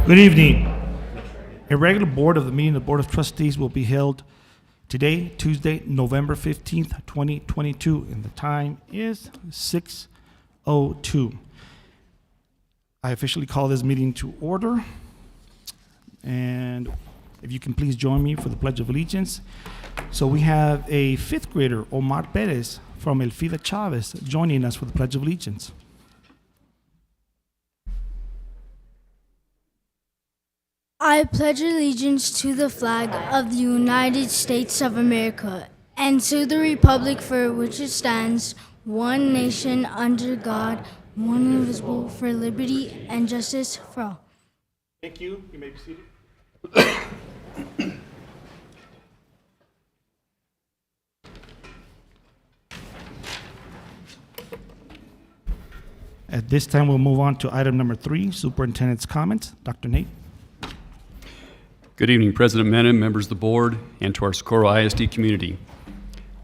Good evening. A regular board of the meeting of the Board of Trustees will be held today, Tuesday, November 15th, 2022, and the time is 6:02. I officially call this meeting to order. And if you can please join me for the Pledge of Allegiance. So we have a fifth grader, Omar Perez, from Elfida Chavez, joining us for the Pledge of Allegiance. I pledge allegiance to the flag of the United States of America and to the republic for which it stands, one nation under God, one indivisible, for liberty and justice for all. Thank you. You may be seated. At this time, we'll move on to item number 3, Superintendent's comments. Dr. Nate. Good evening, President Mena, members of the board, and to our Socorro ISD community.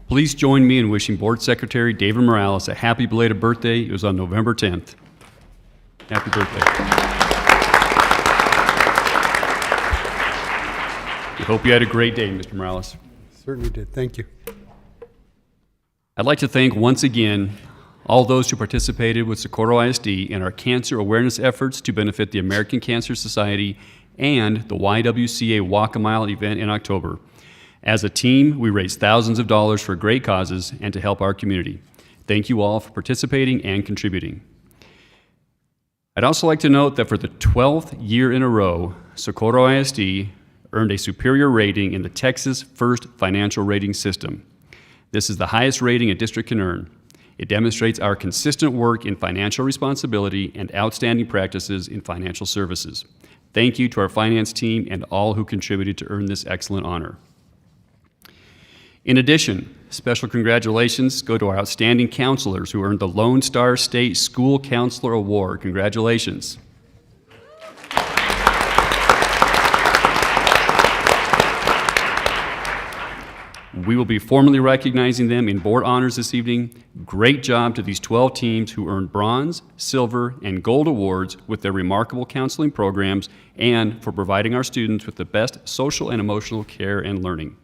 Please join me in wishing Board Secretary David Morales a happy belated birthday. It was on November 10th. Happy birthday. We hope you had a great day, Mr. Morales. Certainly did. Thank you. I'd like to thank once again all those who participated with Socorro ISD in our cancer awareness efforts to benefit the American Cancer Society and the YWCA Walk a Mile event in October. As a team, we raised thousands of dollars for great causes and to help our community. Thank you all for participating and contributing. I'd also like to note that for the 12th year in a row, Socorro ISD earned a superior rating in the Texas First Financial Rating System. This is the highest rating a district can earn. It demonstrates our consistent work in financial responsibility and outstanding practices in financial services. Thank you to our finance team and all who contributed to earn this excellent honor. In addition, special congratulations go to our outstanding counselors who earned the Lone Star State School Counselor Award. Congratulations. We will be formally recognizing them in board honors this evening. Great job to these 12 teams who earned bronze, silver, and gold awards with their remarkable counseling programs and for providing our students with the best social and emotional care and learning.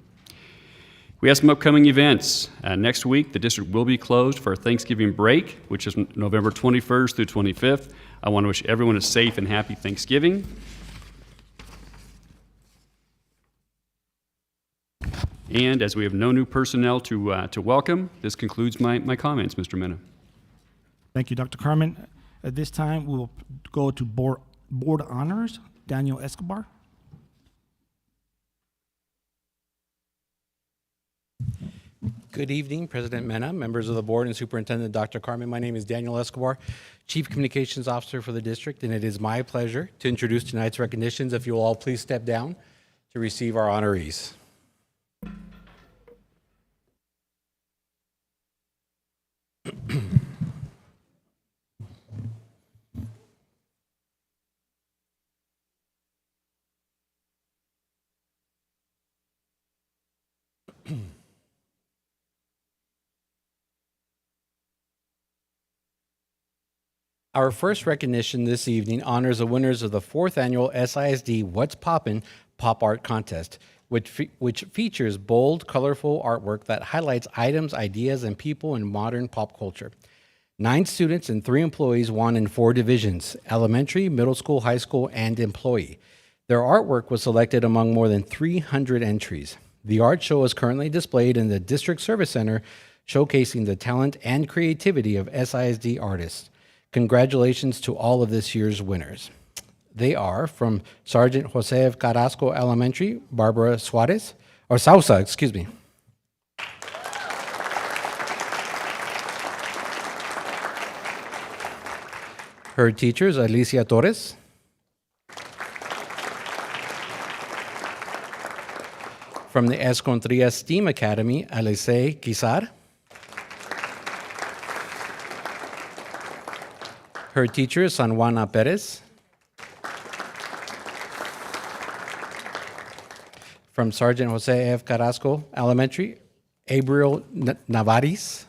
We have some upcoming events. Next week, the district will be closed for our Thanksgiving break, which is November 21st through 25th. I want to wish everyone a safe and happy Thanksgiving. And as we have no new personnel to welcome, this concludes my comments, Mr. Mena. Thank you, Dr. Carmen. At this time, we will go to board honors. Daniel Escobar. Good evening, President Mena, members of the board, and Superintendent Dr. Carmen. My name is Daniel Escobar, Chief Communications Officer for the district, and it is my pleasure to introduce tonight's recognitions. If you'll all please step down to receive our honorees. Our first recognition this evening honors the winners of the 4th annual SISD What's Poppin' Pop Art Contest, which features bold, colorful artwork that highlights items, ideas, and people in modern pop culture. 9 students and 3 employees won in 4 divisions: elementary, middle school, high school, and employee. Their artwork was selected among more than 300 entries. The art show is currently displayed in the District Service Center, showcasing the talent and creativity of SISD artists. Congratulations to all of this year's winners. They are from Sergeant Jose F. Carrasco Elementary, Barbara Suarez, or Sousa, excuse me. Her teachers, Alicia Torres. From the Escontria STEAM Academy, Alice Guizar. Her teacher, San Juana Perez. From Sergeant Jose F. Carrasco Elementary, Abriel Navaris.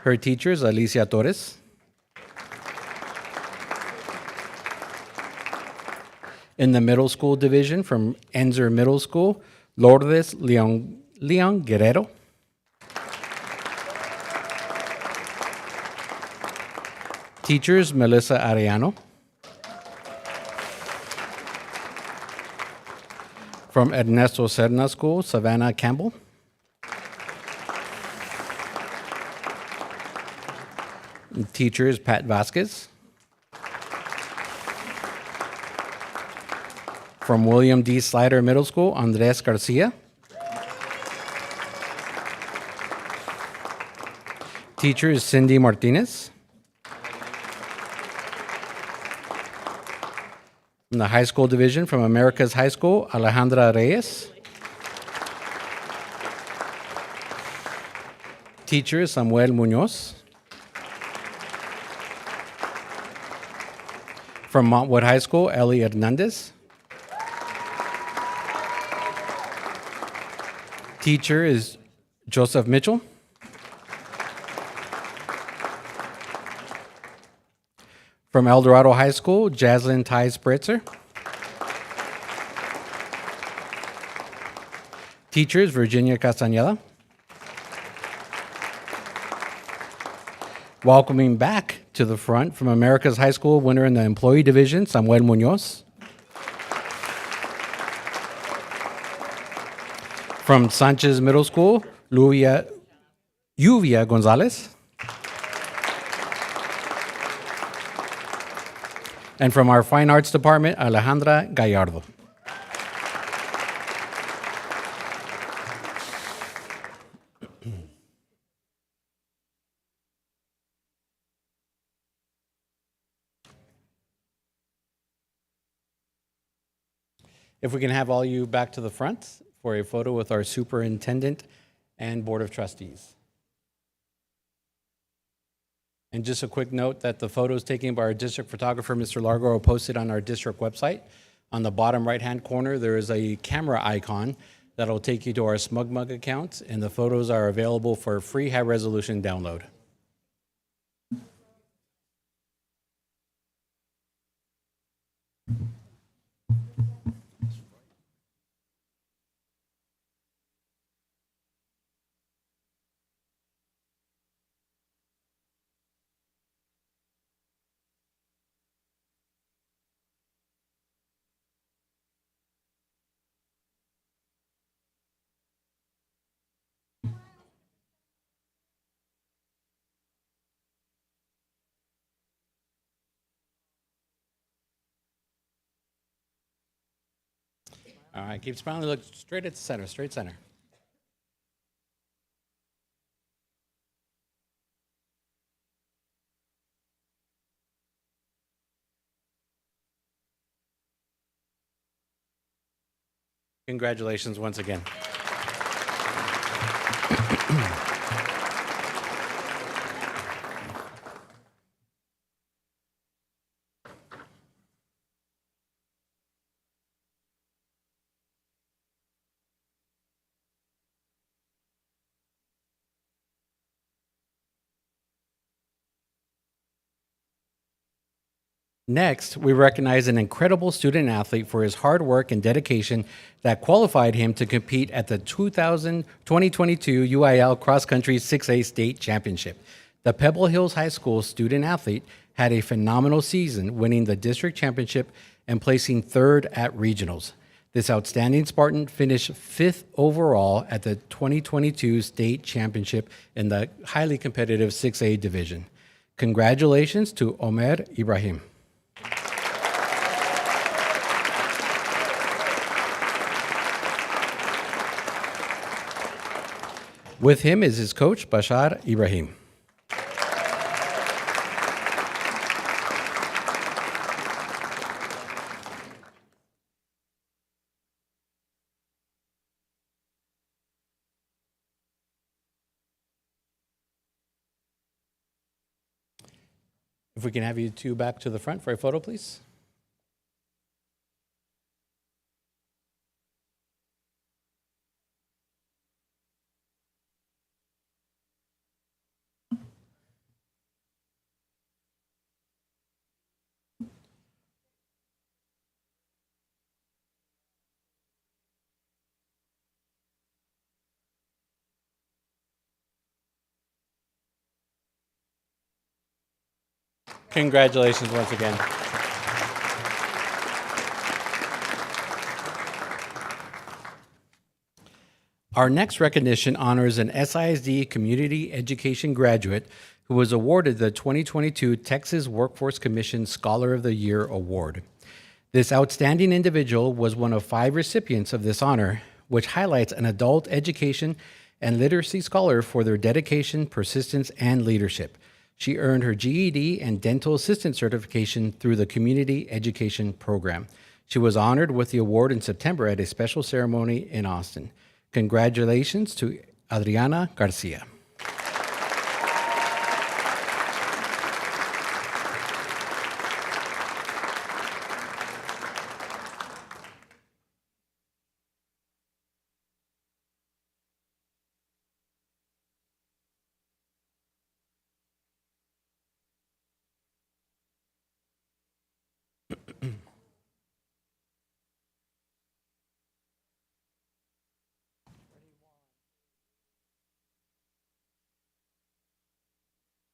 Her teachers, Alicia Torres. In the middle school division from Enzer Middle School, Lourdes Leon Guerrero. Teachers, Melissa Arellano. From Ernesto Serna School, Savannah Campbell. Teachers, Pat Vasquez. From William D. Slider Middle School, Andres Garcia. Teachers, Cindy Martinez. From the high school division, from America's High School, Alejandra Reyes. Teachers, Samuel Munoz. From Montwood High School, Ellie Hernandez. Teacher is Joseph Mitchell. From El Dorado High School, Jaslyn Ty Spritzer. Teachers, Virginia Castañeda. Welcoming back to the front from America's High School, winner in the employee division, Samuel Munoz. From Sanchez Middle School, Lluvia Gonzalez. And from our Fine Arts Department, Alejandra Gallardo. If we can have all you back to the front for a photo with our superintendent and board of trustees. And just a quick note that the photos taken by our district photographer, Mr. Largo, are posted on our district website. On the bottom right-hand corner, there is a camera icon that'll take you to our SmugMug account, and the photos are available for free high-resolution download. All right, keep smiling, look straight at the center, straight center. Congratulations once again. Next, we recognize an incredible student athlete for his hard work and dedication that qualified him to compete at the 2022 UIL Cross Country 6A State Championship. The Pebble Hills High School student athlete had a phenomenal season, winning the district championship and placing third at regionals. This outstanding Spartan finished fifth overall at the 2022 state championship in the highly competitive 6A division. Congratulations to Omer Ibrahim. With him is his coach, Bashar Ibrahim. If we can have you two back to the front for a photo, please. Congratulations once again. Our next recognition honors an SISD Community Education graduate who was awarded the 2022 Texas Workforce Commission Scholar of the Year Award. This outstanding individual was one of 5 recipients of this honor, which highlights an adult education and literacy scholar for their dedication, persistence, and leadership. She earned her GED and dental assistant certification through the Community Education Program. She was honored with the award in September at a special ceremony in Austin. Congratulations to Adriana Garcia.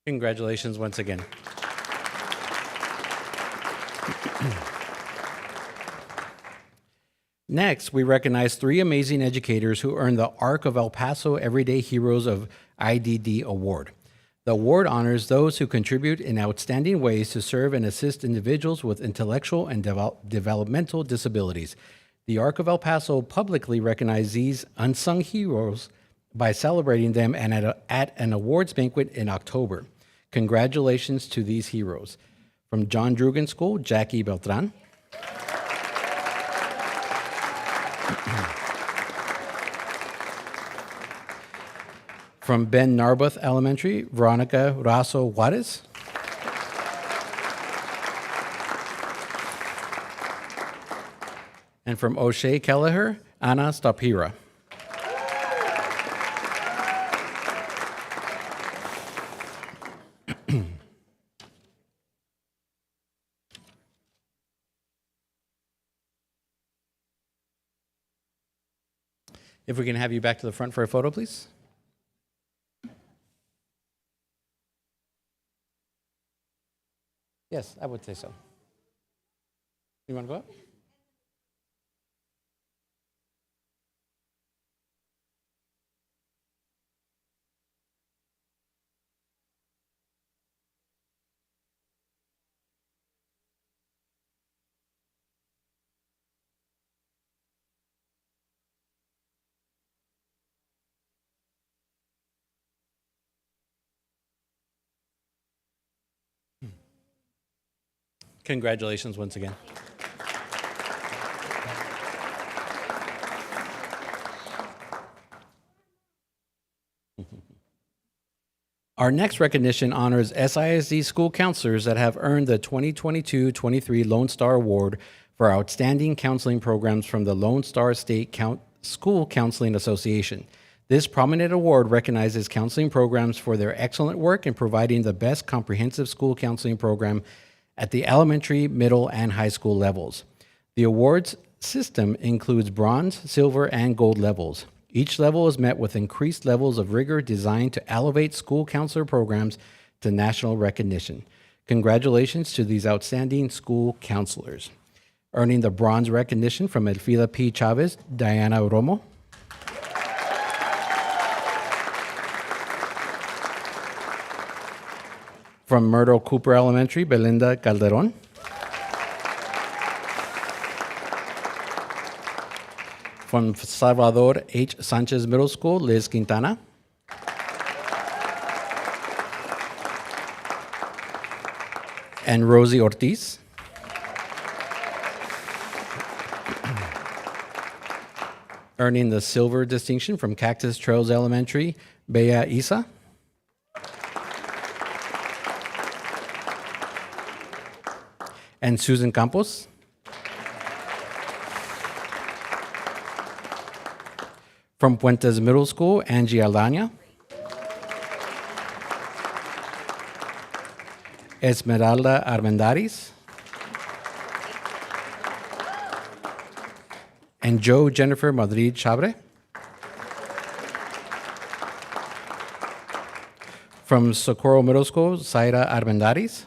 Congratulations once again. Next, we recognize 3 amazing educators who earned the Arc of El Paso Everyday Heroes of IDD Award. The award honors those who contribute in outstanding ways to serve and assist individuals with intellectual and developmental disabilities. The Arc of El Paso publicly recognizes these unsung heroes by celebrating them at an awards banquet in October. Congratulations to these heroes. From John Drugan School, Jackie Beltran. From Ben Narbuth Elementary, Veronica Raso Juarez. And from O'Shea Kelleher, Anna Stapira. If we can have you back to the front for a photo, please. Yes, I would say so. You want to go up? Congratulations once again. Our next recognition honors SISD school counselors that have earned the 2022-23 Lone Star Award for outstanding counseling programs from the Lone Star State School Counseling Association. This prominent award recognizes counseling programs for their excellent work in providing the best comprehensive school counseling program at the elementary, middle, and high school levels. The awards system includes bronze, silver, and gold levels. Each level is met with increased levels of rigor designed to elevate school counselor programs to national recognition. Congratulations to these outstanding school counselors. Earning the bronze recognition from Elfida P. Chavez, Diana Romo. From Myrtle Cooper Elementary, Belinda Calderon. From Salvador H. Sanchez Middle School, Liz Quintana. And Rosie Ortiz. Earning the silver distinction from Cactus Trails Elementary, Bea Isa. And Susan Campos. From Puentes Middle School, Angie Aldana. Esmeralda Armendariz. And Joe Jennifer Madrid Chabre. From Socorro Middle School, Zaira Armendariz.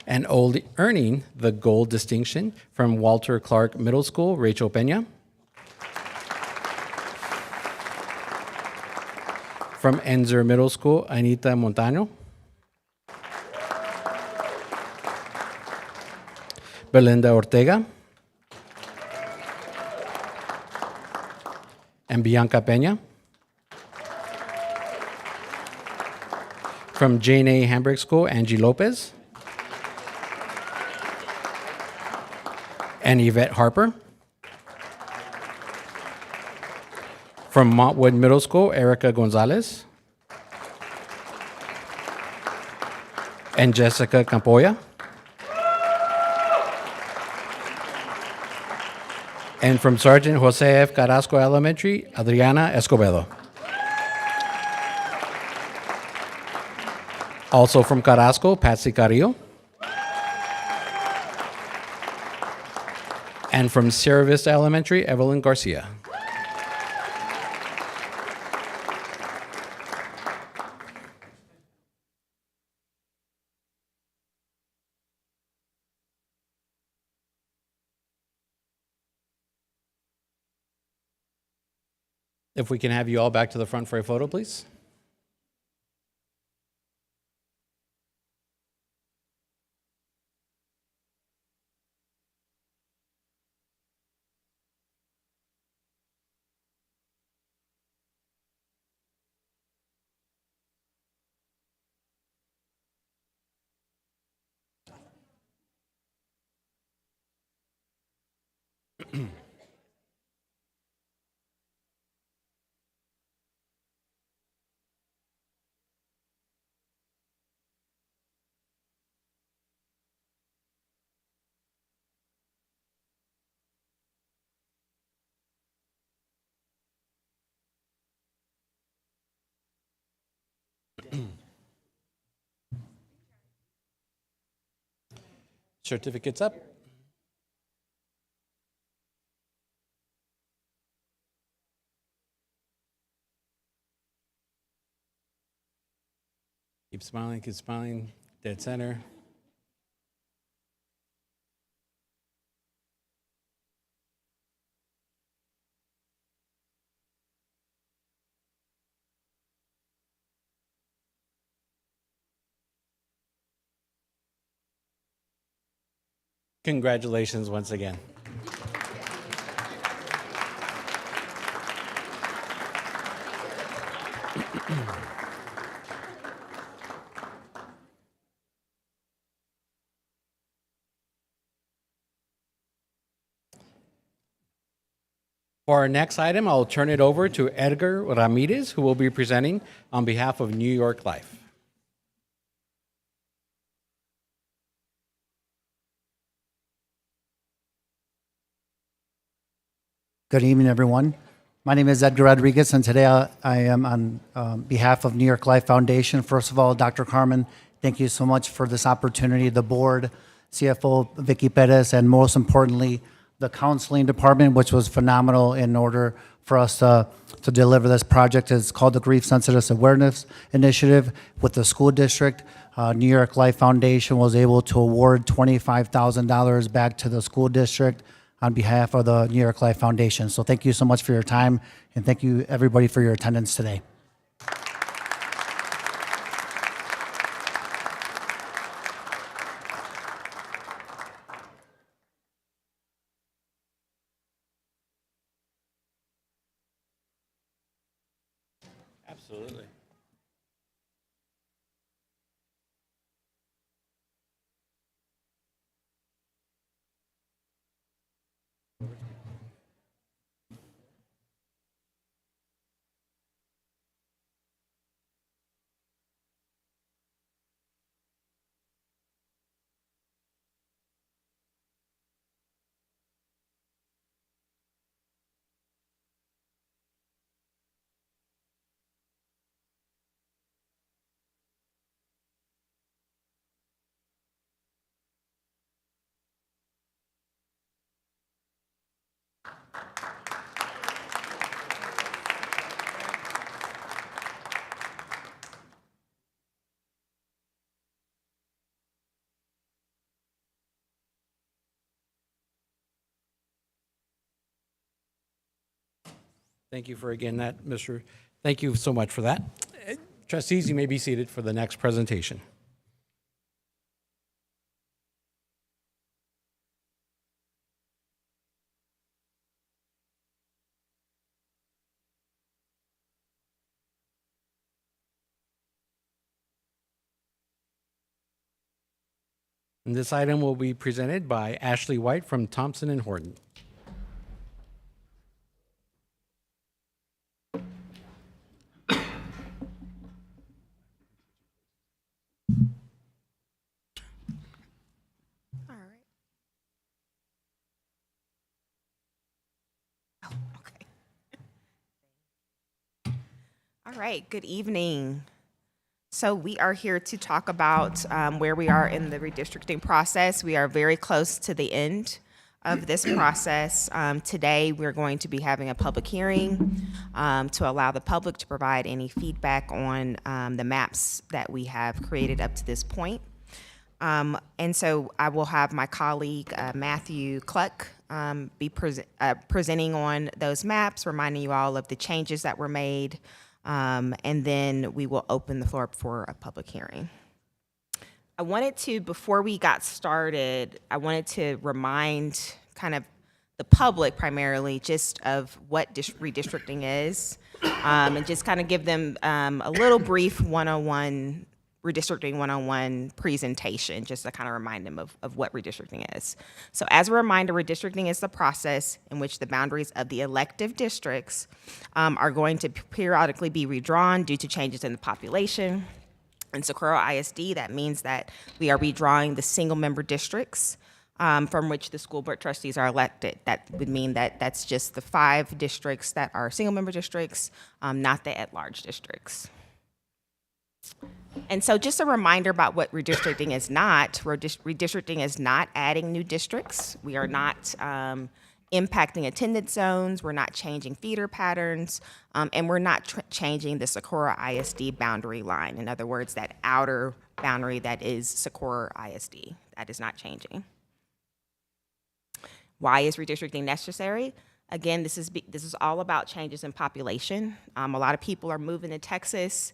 And earning the gold distinction from Walter Clark Middle School, Rachel Peña. From Enzer Middle School, Anita Montano. Belinda Ortega. And Bianca Peña. From Jane A. Hamburg School, Angie Lopez. And Yvette Harper. From Montwood Middle School, Erica Gonzalez. And Jessica Campoya. And from Sergeant Jose F. Carrasco Elementary, Adriana Escobedo. Also from Carrasco, Patsy Carrillo. And from Sierra Vista Elementary, Evelyn Garcia. If we can have you all back to the front for a photo, please. Certificates up. Keep smiling, dead center. Congratulations once again. For our next item, I'll turn it over to Edgar Ramirez, who will be presenting on behalf of New York Life. Good evening, everyone. My name is Edgar Rodriguez, and today I am on behalf of New York Life Foundation. First of all, Dr. Carmen, thank you so much for this opportunity. The board, CFO Vicky Perez, and most importantly, the counseling department, which was phenomenal in order for us to deliver this project. It's called the Grief Sensitive Awareness Initiative with the school district. New York Life Foundation was able to award $25,000 back to the school district on behalf of the New York Life Foundation. So thank you so much for your time, and thank you everybody for your attendance today. Absolutely. Thank you for, again, that, Mr. Thank you so much for that. Trustees, you may be seated for the next presentation. And this item will be presented by Ashley White from Thompson and Horton. All right. Oh, okay. All right, good evening. So we are here to talk about where we are in the redistricting process. We are very close to the end of this process. Today, we're going to be having a public hearing to allow the public to provide any feedback on the maps that we have created up to this point. And so I will have my colleague, Matthew Cluck, be presenting on those maps, reminding you all of the changes that were made, and then we will open the floor up for a public hearing. I wanted to, before we got started, I wanted to remind kind of the public primarily just of what redistricting is, and just kind of give them a little brief 101, redistricting 101 presentation, just to kind of remind them of what redistricting is. So as a reminder, redistricting is the process in which the boundaries of the elective districts are going to periodically be redrawn due to changes in the population. In Socorro ISD, that means that we are redrawing the single-member districts from which the school board trustees are elected. That would mean that that's just the 5 districts that are single-member districts, not the at-large districts. And so just a reminder about what redistricting is not. Redistricting is not adding new districts. We are not impacting attendance zones. We're not changing feeder patterns. And we're not changing the Socorro ISD boundary line. In other words, that outer boundary that is Socorro ISD. That is not changing. Why is redistricting necessary? Again, this is all about changes in population. A lot of people are moving to Texas.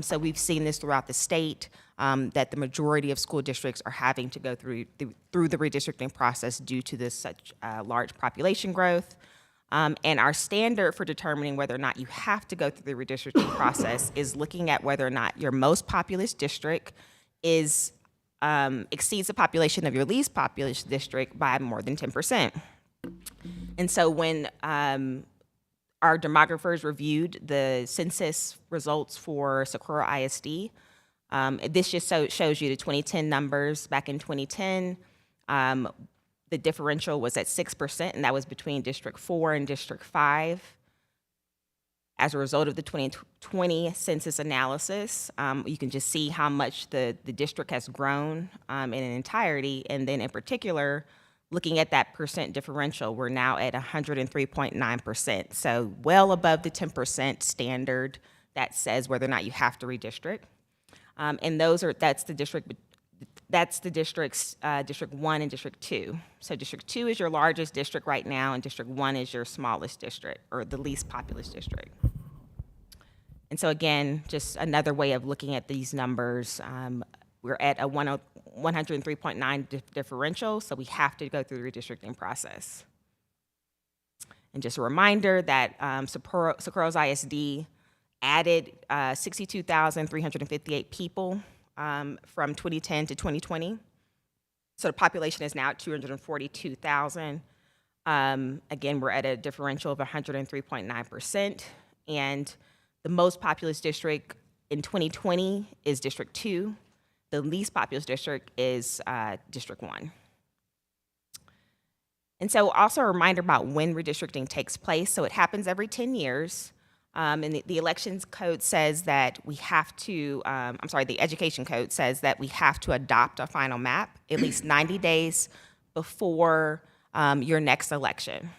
So we've seen this throughout the state, that the majority of school districts are having to go through the redistricting process due to this such large population growth. And our standard for determining whether or not you have to go through the redistricting process is looking at whether or not your most populous district is exceeds the population of your least populous district by more than 10%. And so when our demographers reviewed the census results for Socorro ISD, this just shows you the 2010 numbers. Back in 2010, the differential was at 6%, and that was between District 4 and District 5. As a result of the 2020 census analysis, you can just see how much the district has grown in an entirety, and then in particular, looking at that percent differential, we're now at 103.9%, so well above the 10% standard that says whether or not you have to redistrict. And that's the districts, District 1 and District 2. So District 2 is your largest district right now, and District 1 is your smallest district, or the least populous district. And so again, just another way of looking at these numbers, we're at a 103.9 differential, so we have to go through the redistricting process. And just a reminder that Socorro's ISD added 62,358 people from 2010 to 2020. So the population is now at 242,000. Again, we're at a differential of 103.9%. And the most populous district in 2020 is District 2. The least populous district is District 1. And so also a reminder about when redistricting takes place. So it happens every 10 years. And the elections code says that we have to, the education code says that we have to adopt a final map at least 90 days before your next election.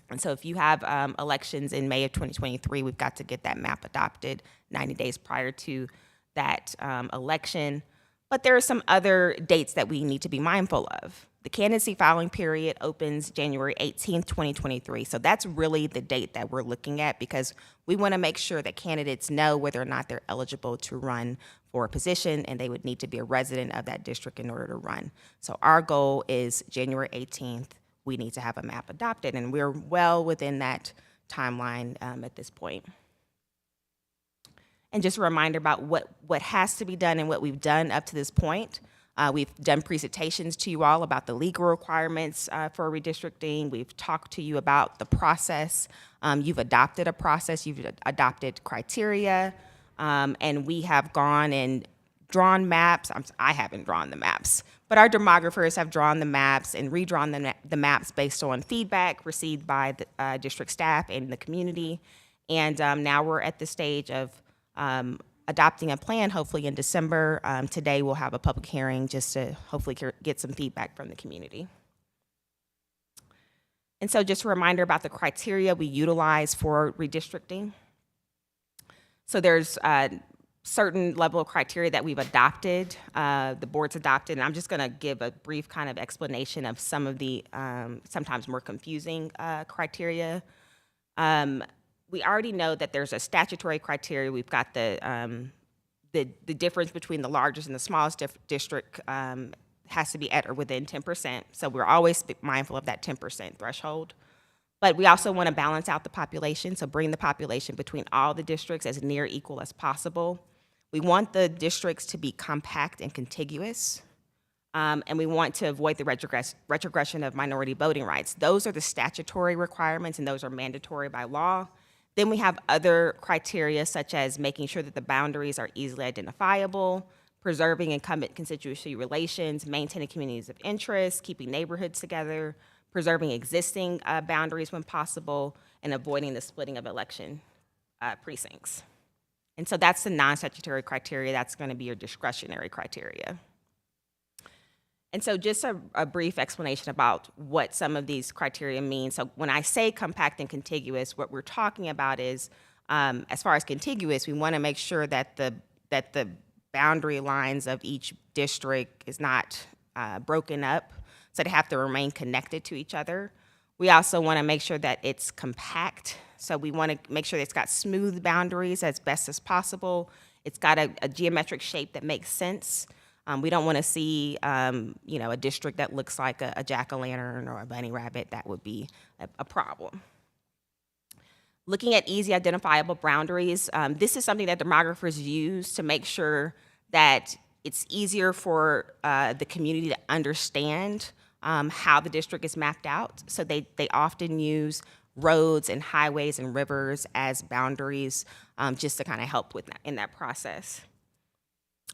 And so if you have elections in May of 2023, we've got to get that map adopted 90 days prior to that election. But there are some other dates that we need to be mindful of. The candidacy filing period opens January 18th, 2023. So that's really the date that we're looking at because we want to make sure that candidates know whether or not they're eligible to run for a position, and they would need to be a resident of that district in order to run. So our goal is January 18th. We need to have a map adopted, and we're well within that timeline at this point. And just a reminder about what has to be done and what we've done up to this point. We've done presentations to you all about the legal requirements for redistricting. We've talked to you about the process. You've adopted a process. You've adopted criteria. And we have gone and drawn maps. I haven't drawn the maps, but our demographers have drawn the maps and redrawn the maps based on feedback received by the district staff and the community. And now we're at the stage of adopting a plan, hopefully in December. Today we'll have a public hearing just to hopefully get some feedback from the community. And so just a reminder about the criteria we utilize for redistricting. So there's a certain level of criteria that we've adopted, the board's adopted, and I'm just gonna give a brief kind of explanation of some of the sometimes more confusing criteria. We already know that there's a statutory criteria. We've got the difference between the largest and the smallest district has to be at or within 10%. So we're always mindful of that 10% threshold. But we also want to balance out the population, so bring the population between all the districts as near equal as possible. We want the districts to be compact and contiguous. And we want to avoid the retrogression of minority voting rights. Those are the statutory requirements, and those are mandatory by law. Then we have other criteria, such as making sure that the boundaries are easily identifiable, preserving incumbent constituency relations, maintaining communities of interest, keeping neighborhoods together, preserving existing boundaries when possible, and avoiding the splitting of election precincts. And so that's the non-statutory criteria. That's going to be your discretionary criteria. And so just a brief explanation about what some of these criteria mean. So when I say compact and contiguous, what we're talking about is, as far as contiguous, we want to make sure that the boundary lines of each district is not broken up, so they have to remain connected to each other. We also want to make sure that it's compact, so we want to make sure that it's got smooth boundaries as best as possible. It's got a geometric shape that makes sense. We don't want to see, a district that looks like a jack-o'-lantern or a bunny rabbit. That would be a problem. Looking at easy identifiable boundaries, this is something that demographers use to make sure that it's easier for the community to understand how the district is mapped out. So they often use roads and highways and rivers as boundaries just to kind of help with that, in that process.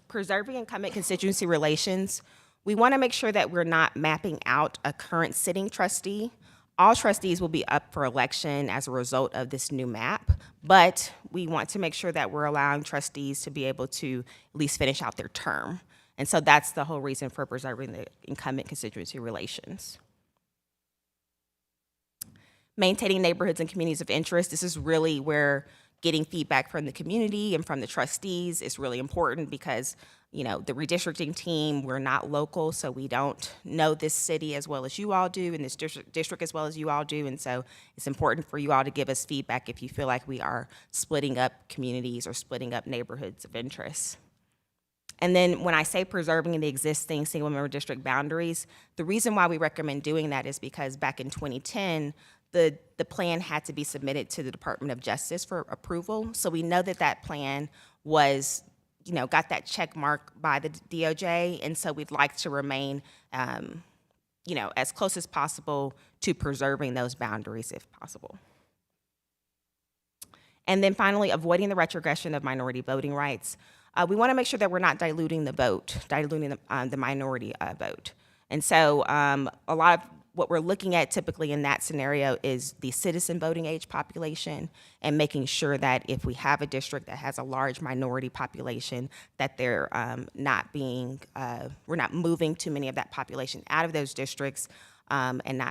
Preserving incumbent constituency relations, we want to make sure that we're not mapping out a current sitting trustee. All trustees will be up for election as a result of this new map, but we want to make sure that we're allowing trustees to be able to at least finish out their term. And so that's the whole reason for preserving the incumbent constituency relations. Maintaining neighborhoods and communities of interest. This is really where getting feedback from the community and from the trustees is really important because, the redistricting team, we're not local, so we don't know this city as well as you all do and this district as well as you all do. And so it's important for you all to give us feedback if you feel like we are splitting up communities or splitting up neighborhoods of interest. And then when I say preserving the existing single-member district boundaries, the reason why we recommend doing that is because back in 2010, the plan had to be submitted to the Department of Justice for approval. So we know that plan was, got that check mark by the DOJ, and so we'd like to remain, as close as possible to preserving those boundaries if possible. And then finally, avoiding the retrogression of minority voting rights. We want to make sure that we're not diluting the vote, diluting the minority vote. And so a lot of what we're looking at typically in that scenario is the citizen voting age population and making sure that if we have a district that has a large minority population, that they're we're not moving too many of that population out of those districts and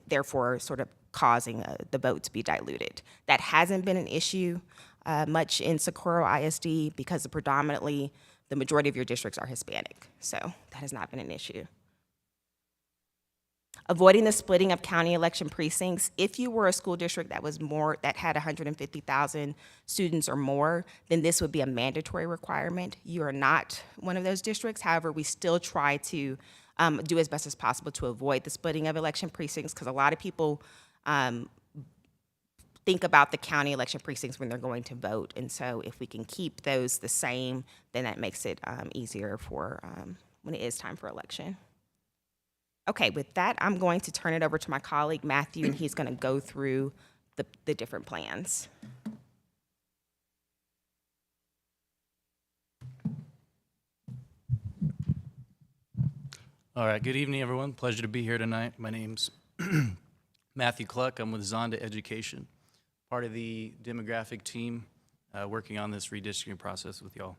therefore sort of causing the vote to be diluted. That hasn't been an issue much in Socorro ISD because predominantly the majority of your districts are Hispanic. So that has not been an issue. Avoiding the splitting of county election precincts. If you were a school district that had 150,000 students or more, then this would be a mandatory requirement. You are not one of those districts. However, we still try to do as best as possible to avoid the splitting of election precincts, because a lot of people think about the county election precincts when they're going to vote. And so if we can keep those the same, then that makes it easier for when it is time for election. Okay, with that, I'm going to turn it over to my colleague, Matthew, and he's going to go through the different plans. All right, good evening, everyone. Pleasure to be here tonight. My name's Matthew Cluck. I'm with Zonda Education, part of the demographic team working on this redistricting process with y'all.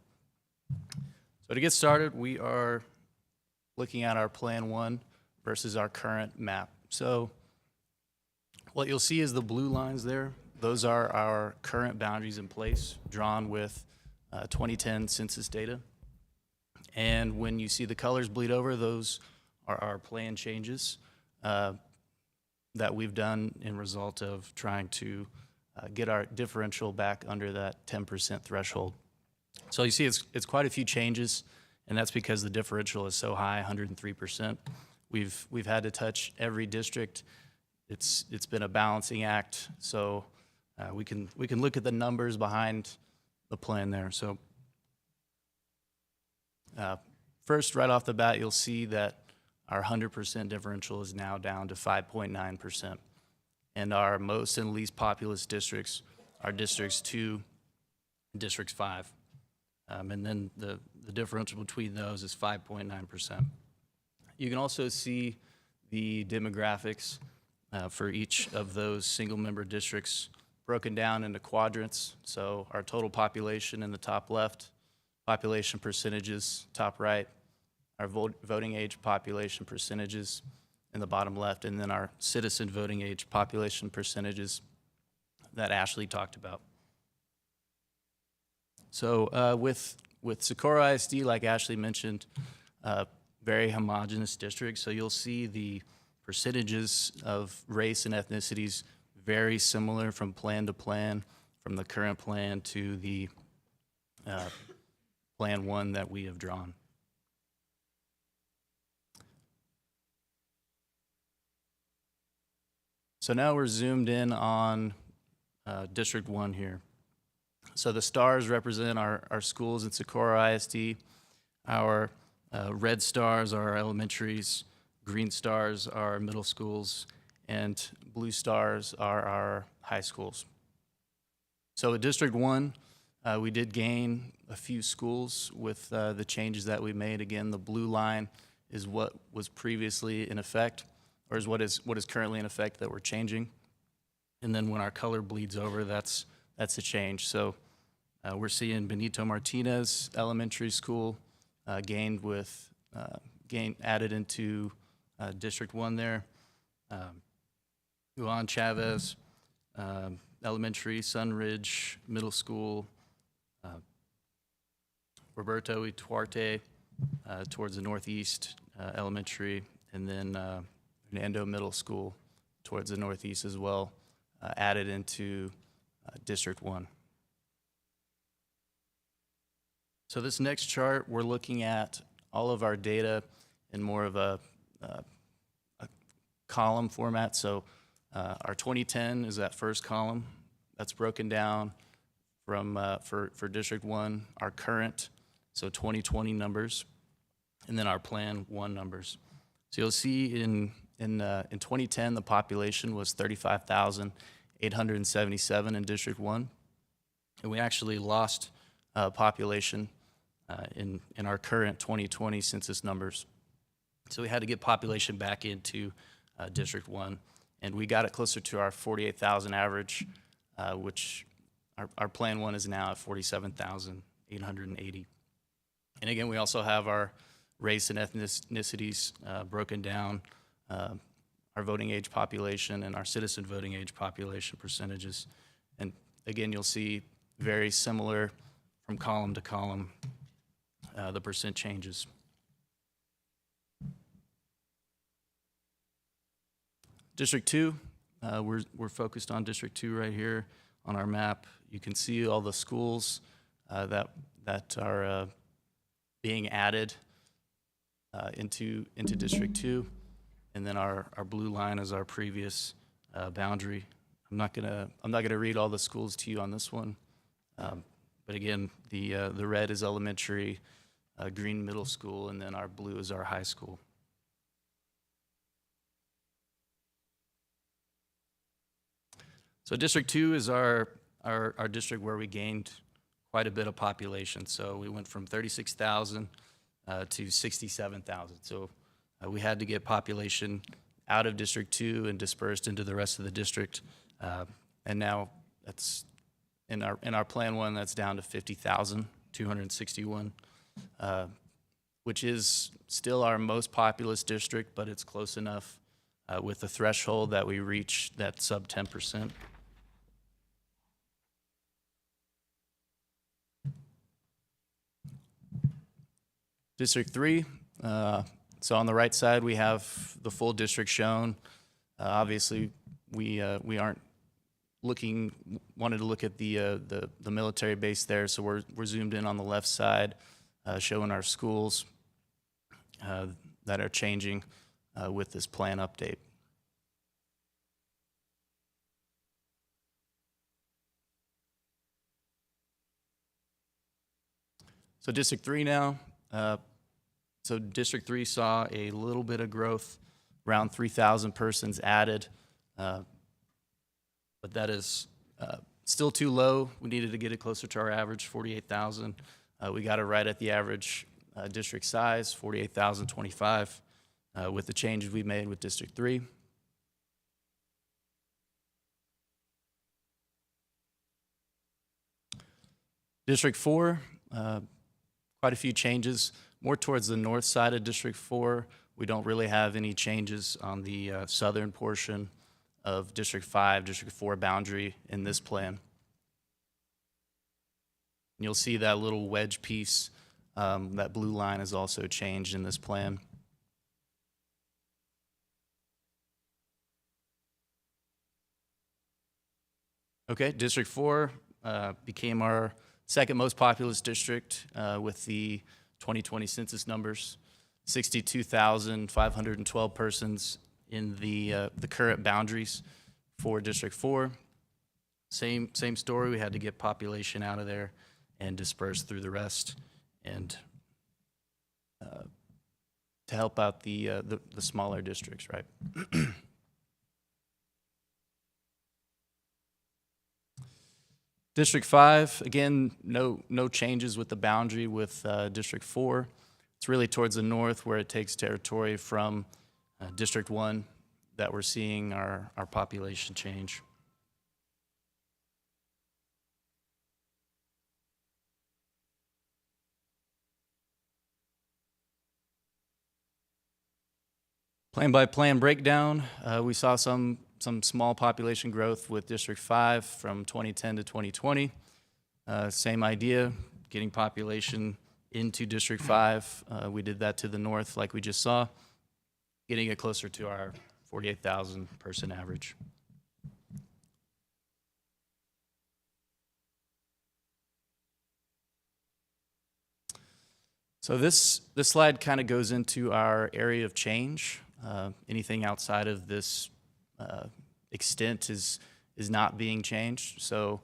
So to get started, we are looking at our Plan 1 versus our current map. So what you'll see is the blue lines there. Those are our current boundaries in place, drawn with 2010 census data. And when you see the colors bleed over, those are our plan changes that we've done in result of trying to get our differential back under that 10% threshold. So you see it's quite a few changes, and that's because the differential is so high, 103%. We've had to touch every district. It's been a balancing act, so we can look at the numbers behind the plan there. So first, right off the bat, you'll see that our 100% differential is now down to 5.9%, and our most and least populous districts are districts 2 and districts 5, and then the differential between those is 5.9%. You can also see the demographics for each of those single-member districts broken down into quadrants. So our total population in the top left, population percentages, top right, our voting age population percentages in the bottom left, and then our citizen voting age population percentages that Ashley talked about. So with Socorro ISD, like Ashley mentioned, very homogeneous district. So you'll see the percentages of race and ethnicities very similar from plan to plan, from the current plan to the Plan 1 that we have drawn. So now we're zoomed in on District 1 here. So the stars represent our schools in Socorro ISD. Our red stars are our elementaries, green stars are our middle schools, and blue stars are our high schools. So at District 1, we did gain a few schools with the changes that we made. Again, the blue line is what was previously in effect, or is what is currently in effect that we're changing. And then when our color bleeds over, that's a change. So we're seeing Benito Martinez Elementary School added into District 1 there. Juan Chavez Elementary, Sunridge Middle School, Roberto Ituarte towards the northeast elementary, and then Hernando Middle School towards the northeast as well, added into District 1. So this next chart, we're looking at all of our data in more of a column format. So our 2010 is that first column. That's broken down from for District 1, our current, so 2020 numbers, and then our Plan 1 numbers. So you'll see in 2010, the population was 35,877 in District 1, and we actually lost population in our current 2020 census numbers. So we had to get population back into District 1, and we got it closer to our 48,000 average, which our Plan 1 is now at 47,880. And again, we also have our race and ethnicities broken down, our voting age population and our citizen voting age population percentages. And again, you'll see very similar from column to column the percent changes. District 2, we're focused on District 2 right here on our map. You can see all the schools that are being added into District 2, and then our blue line is our previous boundary. I'm not gonna read all the schools to you on this one, but again, the red is elementary, green middle school, and then our blue is our high school. So District 2 is our district where we gained quite a bit of population. So we went from 36,000 to 67,000. So we had to get population out of District 2 and dispersed into the rest of the district. And now that's in our Plan 1, that's down to 50,261, which is still our most populous district, but it's close enough with the threshold that we reach that sub 10%. District 3, so on the right side, we have the full district shown. Obviously, we aren't wanted to look at the military base there, so we're zoomed in on the left side, showing our schools that are changing with this plan update. So District 3 now. So District 3 saw a little bit of growth, around 3,000 persons added, but that is still too low. We needed to get it closer to our average, 48,000. We got it right at the average district size, 48,025, with the changes we made with District 3. District 4, quite a few changes, more towards the north side of District 4. We don't really have any changes on the southern portion of District 5, District 4 boundary in this plan. And you'll see that little wedge piece, that blue line is also changed in this plan. Okay, District 4 became our second most populous district with the 2020 census numbers, 62,512 persons in the current boundaries for District 4. Same story, we had to get population out of there and disperse through the rest, and to help out the smaller districts, right? District 5, again, no changes with the boundary with District 4. It's really towards the north where it takes territory from District 1 that we're seeing our population change. Plan by plan breakdown, we saw some small population growth with District 5 from 2010 to 2020. Same idea, getting population into District 5. We did that to the north like we just saw, getting it closer to our 48,000 person average. So this slide kind of goes into our area of change. Anything outside of this extent is not being changed. So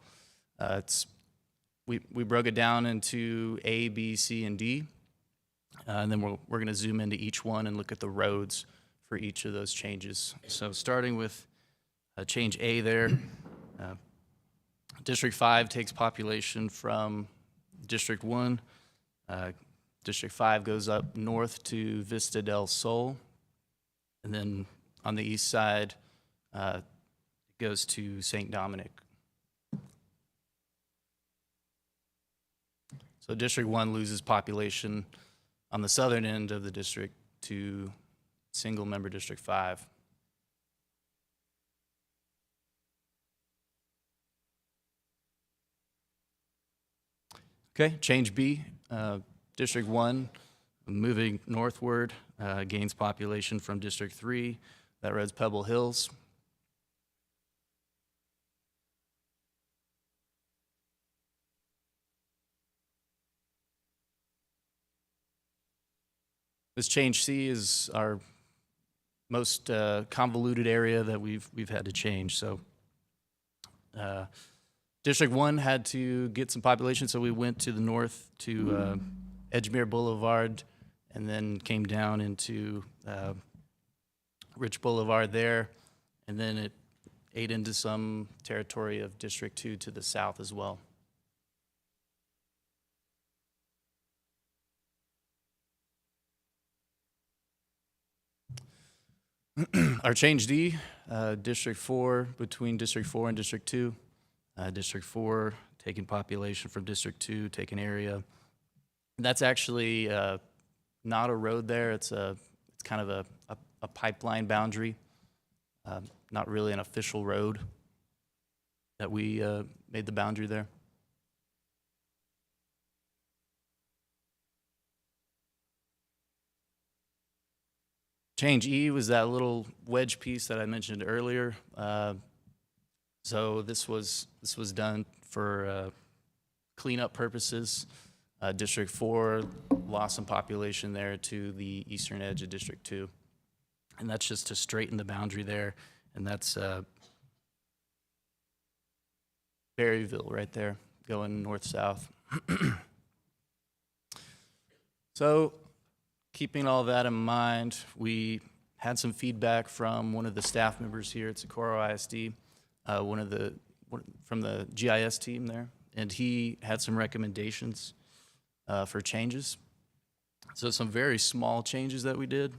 we broke it down into A, B, C, and D, and then we're going to zoom into each one and look at the roads for each of those changes. So starting with change A there, District 5 takes population from District 1. District 5 goes up north to Vista del Sol, and then on the east side, it goes to St. Dominic. So District 1 loses population on the southern end of the district to single-member District 5. Okay, change B. District 1, moving northward, gains population from District 3, that road's Pebble Hills. This change C is our most convoluted area that we've had to change. So District 1 had to get some population, so we went to the north to Edgemere Boulevard and then came down into Rich Boulevard there, and then it ate into some territory of District 2 to the south as well. Our change D, District 4, between District 4 and District 2. District 4 taking population from District 2, taking area. That's actually not a road there. It's kind of a pipeline boundary, not really an official road that we made the boundary there. Change E was that little wedge piece that I mentioned earlier. So this was done for cleanup purposes. District 4 lost some population there to the eastern edge of District 2. And that's just to straighten the boundary there. And that's Berryville right there, going north-south. So keeping all that in mind, we had some feedback from one of the staff members here at Socorro ISD, from the GIS team there, and he had some recommendations for changes. So some very small changes that we did.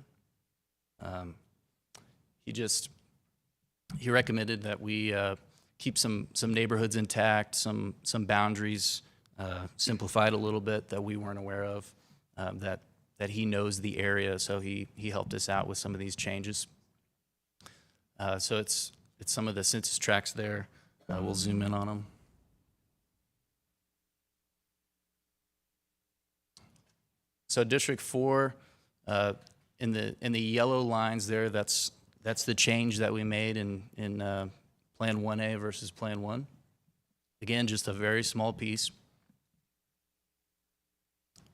He recommended that we keep some neighborhoods intact, some boundaries simplified a little bit that we weren't aware of, that he knows the area, so he helped us out with some of these changes. So it's some of the census tracts there. We'll zoom in on them. So District 4, in the yellow lines there, that's the change that we made in Plan 1A versus Plan 1. Again, just a very small piece.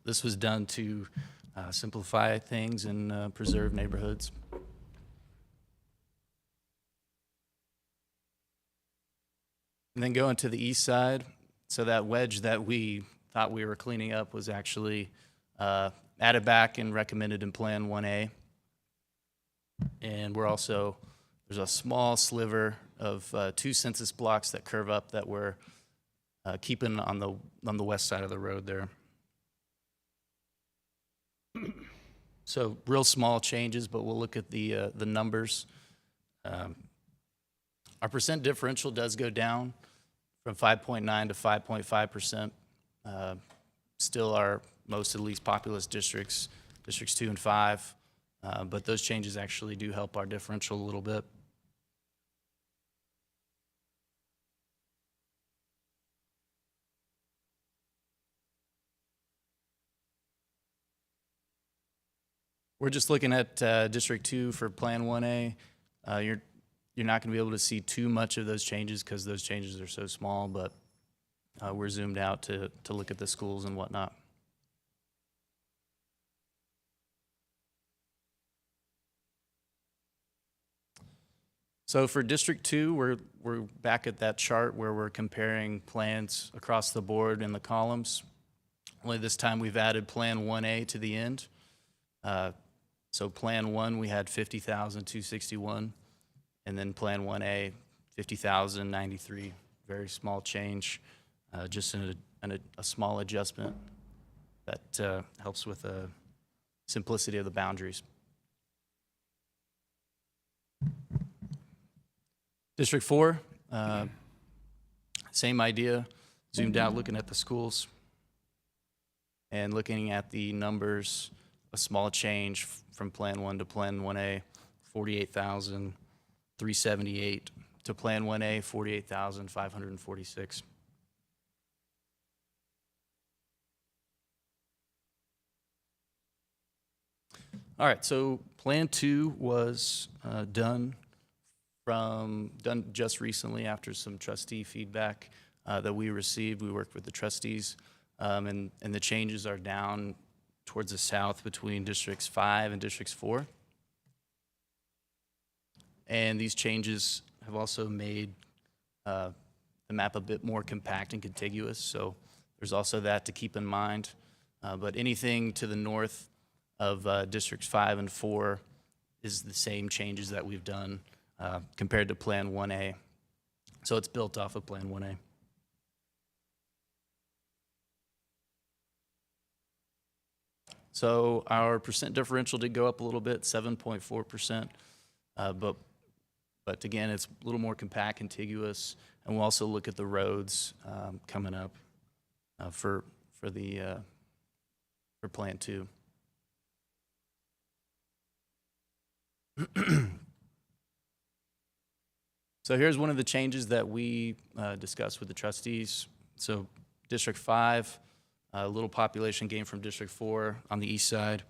This was done to simplify things and preserve neighborhoods. And then going to the east side, so that wedge that we thought we were cleaning up was actually added back and recommended in Plan 1A. And there's a small sliver of 2 census blocks that curve up that we're keeping on the west side of the road there. So real small changes, but we'll look at the numbers. Our percent differential does go down from 5.9 to 5.5%. Still our most and least populous districts, Districts 2 and 5, but those changes actually do help our differential a little bit. We're just looking at District 2 for Plan 1A. You're not going to be able to see too much of those changes because those changes are so small, but we're zoomed out to look at the schools and whatnot. So for District 2, we're back at that chart where we're comparing plans across the board in the columns. Only this time we've added Plan 1A to the end. So Plan 1, we had 50,261, and then Plan 1A, 50,093. Very small change, just a small adjustment that helps with the simplicity of the boundaries. District 4, same idea, zoomed out looking at the schools and looking at the numbers, a small change from Plan 1 to Plan 1A, 48,378 to Plan 1A, 48,546. All right, so Plan 2 was done just recently after some trustee feedback that we received. We worked with the trustees, and the changes are down towards the south between Districts 5 and Districts 4. And these changes have also made the map a bit more compact and contiguous, so there's also that to keep in mind. But anything to the north of Districts 5 and 4 is the same changes that we've done compared to Plan 1A. So it's built off of Plan 1A. So our percent differential did go up a little bit, 7.4%, but again, it's a little more compact, contiguous, and we'll also look at the roads coming up for Plan 2. So here's one of the changes that we discussed with the trustees. So District 5, a little population gain from District 4 on the east side,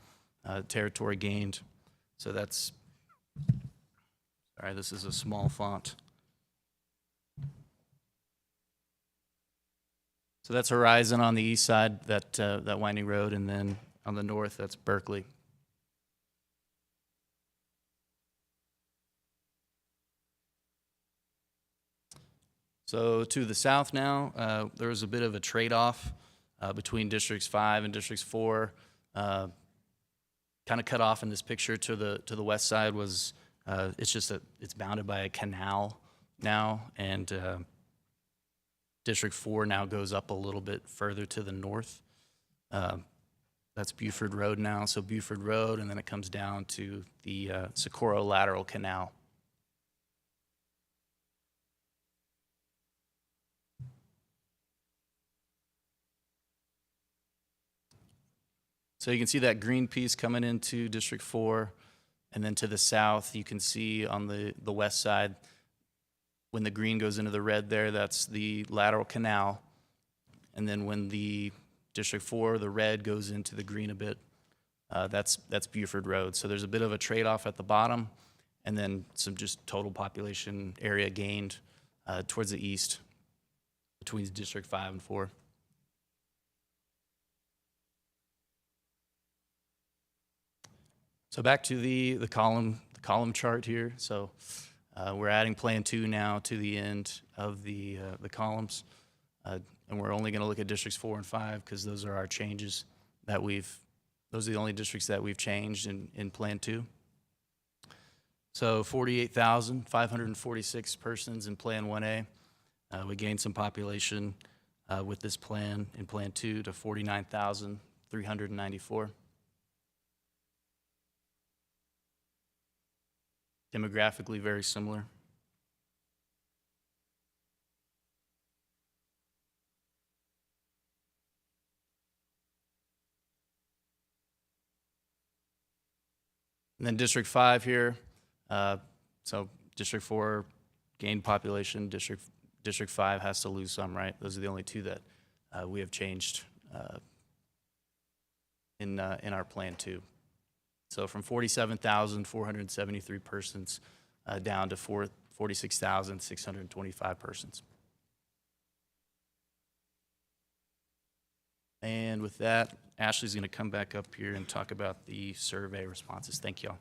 territory gained. So that's, sorry, this is a small font. So that's Horizon on the east side, that winding road, and then on the north, that's Berkeley. So to the south now, there was a bit of a trade-off between Districts 5 and Districts 4. Kind of cut off in this picture to the west side was, it's just that it's bounded by a canal now, and District 4 now goes up a little bit further to the north. That's Buford Road now, so Buford Road, and then it comes down to the Socorro Lateral Canal. So you can see that green piece coming into District 4, and then to the south, you can see on the west side, when the green goes into the red there, that's the lateral canal. And then when the District 4, the red goes into the green a bit, that's Buford Road. So there's a bit of a trade-off at the bottom, and then some just total population area gained towards the east between District 5 and 4. So back to the column chart here. So we're adding Plan 2 now to the end of the columns, and we're only going to look at Districts 4 and 5 because those are our changes that those are the only districts that we've changed in Plan 2. So 48,546 persons in Plan 1A. We gained some population with this plan in Plan 2 to 49,394. Demographically very similar. And then District 5 here. So District 4 gained population. District 5 has to lose some, right? Those are the only two that we have changed in our Plan 2. So from 47,473 persons down to 46,625 persons. And with that, Ashley's going to come back up here and talk about the survey responses. Thank y'all.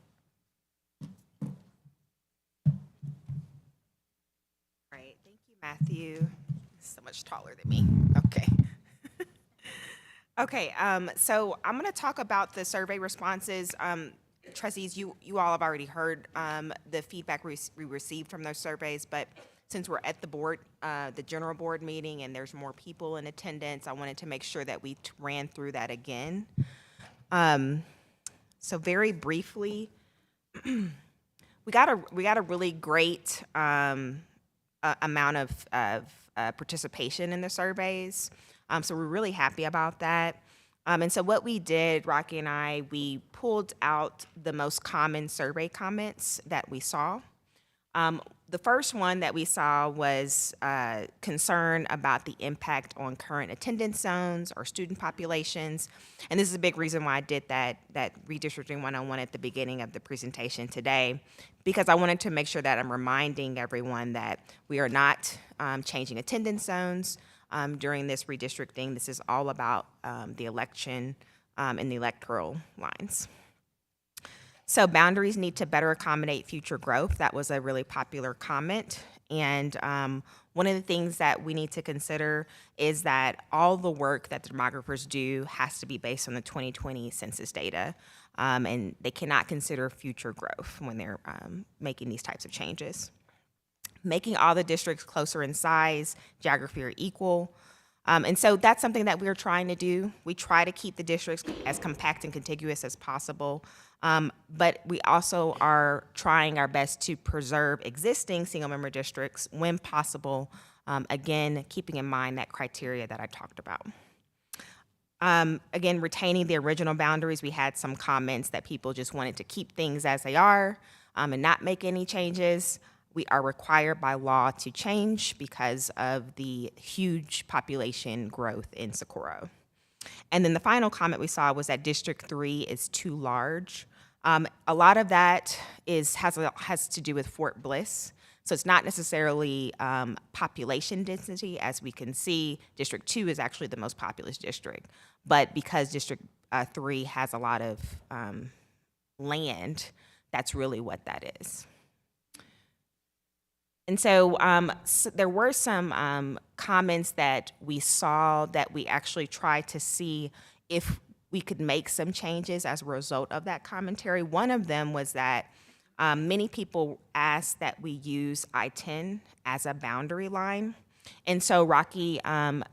All right, thank you, Matthew. So much taller than me. Okay. Okay, so I'm going to talk about the survey responses. Trustees, you all have already heard the feedback we received from those surveys, but since we're at the general board meeting and there's more people in attendance, I wanted to make sure that we ran through that again. So very briefly, we got a really great amount of participation in the surveys. So we're really happy about that. And so what we did, Rocky and I, we pulled out the most common survey comments that we saw. The first one that we saw was concern about the impact on current attendance zones or student populations. And this is a big reason why I did that redistricting 101 at the beginning of the presentation today, because I wanted to make sure that I'm reminding everyone that we are not changing attendance zones during this redistricting. This is all about the election and the electoral lines. So boundaries need to better accommodate future growth. That was a really popular comment. And one of the things that we need to consider is that all the work that the demographers do has to be based on the 2020 census data. And they cannot consider future growth when they're making these types of changes. Making all the districts closer in size, geography are equal. And so that's something that we're trying to do. We try to keep the districts as compact and contiguous as possible. But we also are trying our best to preserve existing single-member districts when possible, again, keeping in mind that criteria that I talked about. Again, retaining the original boundaries, we had some comments that people just wanted to keep things as they are and not make any changes. We are required by law to change because of the huge population growth in Socorro. And then the final comment we saw was that District 3 is too large. A lot of that has to do with Fort Bliss. So it's not necessarily population density. As we can see, District 2 is actually the most populous district. But because District 3 has a lot of land, that's really what that is. And so, there were some comments that we saw that we actually tried to see if we could make some changes as a result of that commentary. One of them was that many people asked that we use I-10 as a boundary line. And so Rocky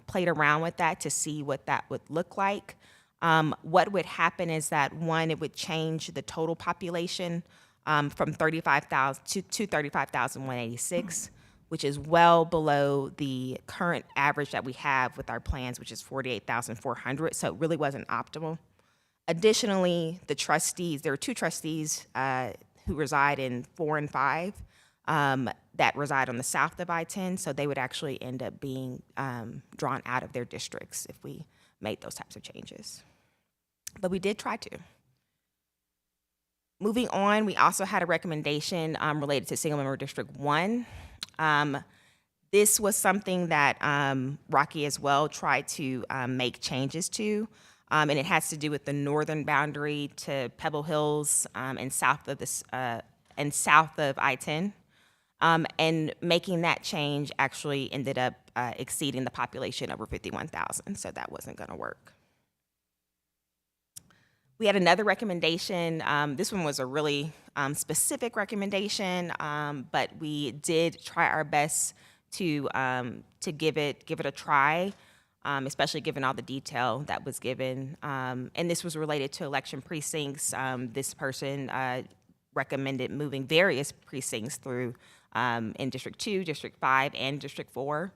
played around with that to see what that would look like. What would happen is that, one, it would change the total population from 35,000 to 35,186, which is well below the current average that we have with our plans, which is 48,400. So it really wasn't optimal. Additionally, the trustees, there are two trustees who reside in 4 and 5 that reside on the south of I-10, so they would actually end up being drawn out of their districts if we made those types of changes. But we did try to. Moving on, we also had a recommendation related to single-member District 1. This was something that Rocky as well tried to make changes to, and it has to do with the northern boundary to Pebble Hills and south of I-10. And making that change actually ended up exceeding the population over 51,000, so that wasn't going to work. We had another recommendation. This one was a really specific recommendation, but we did try our best to give it a try, especially given all the detail that was given. And this was related to election precincts. This person recommended moving various precincts through in District 2, District 5, and District 4,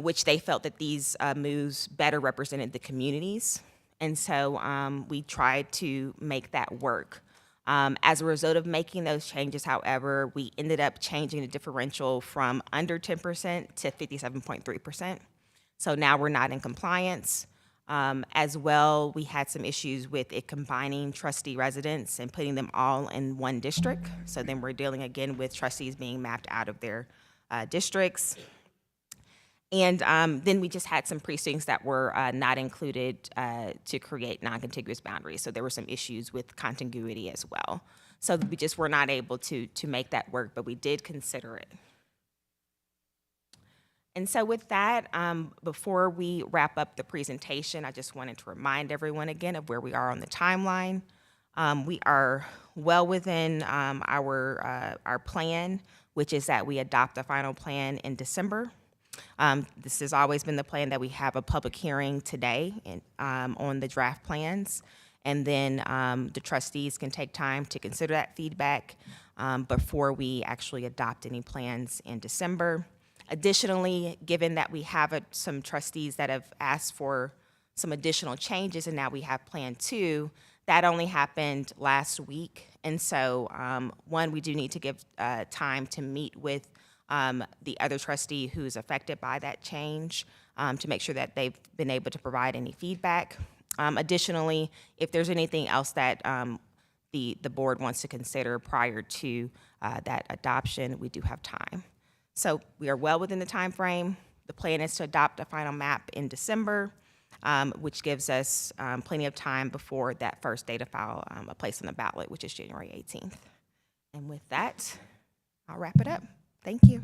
which they felt that these moves better represented the communities. And so we tried to make that work. As a result of making those changes, however, we ended up changing the differential from under 10% to 57.3%. So now we're not in compliance. As well, we had some issues with it combining trustee residents and putting them all in one district. So then we're dealing again with trustees being mapped out of their districts. And then we just had some precincts that were not included to create non-contiguous boundaries. So there were some issues with contiguity as well. So we just were not able to make that work, but we did consider it. And so with that, before we wrap up the presentation, I just wanted to remind everyone again of where we are on the timeline. We are well within our plan, which is that we adopt the final plan in December. This has always been the plan that we have a public hearing today on the draft plans, and then the trustees can take time to consider that feedback before we actually adopt any plans in December. Additionally, given that we have some trustees that have asked for some additional changes and now we have Plan 2, That only happened last week. And so, one, we do need to give time to meet with the other trustee who's affected by that change to make sure that they've been able to provide any feedback. Additionally, if there's anything else that the board wants to consider prior to that adoption, we do have time. So we are well within the time frame. The plan is to adopt a final map in December, which gives us plenty of time before that first data file a place on the ballot, which is January 18th. And with that, I'll wrap it up. Thank you.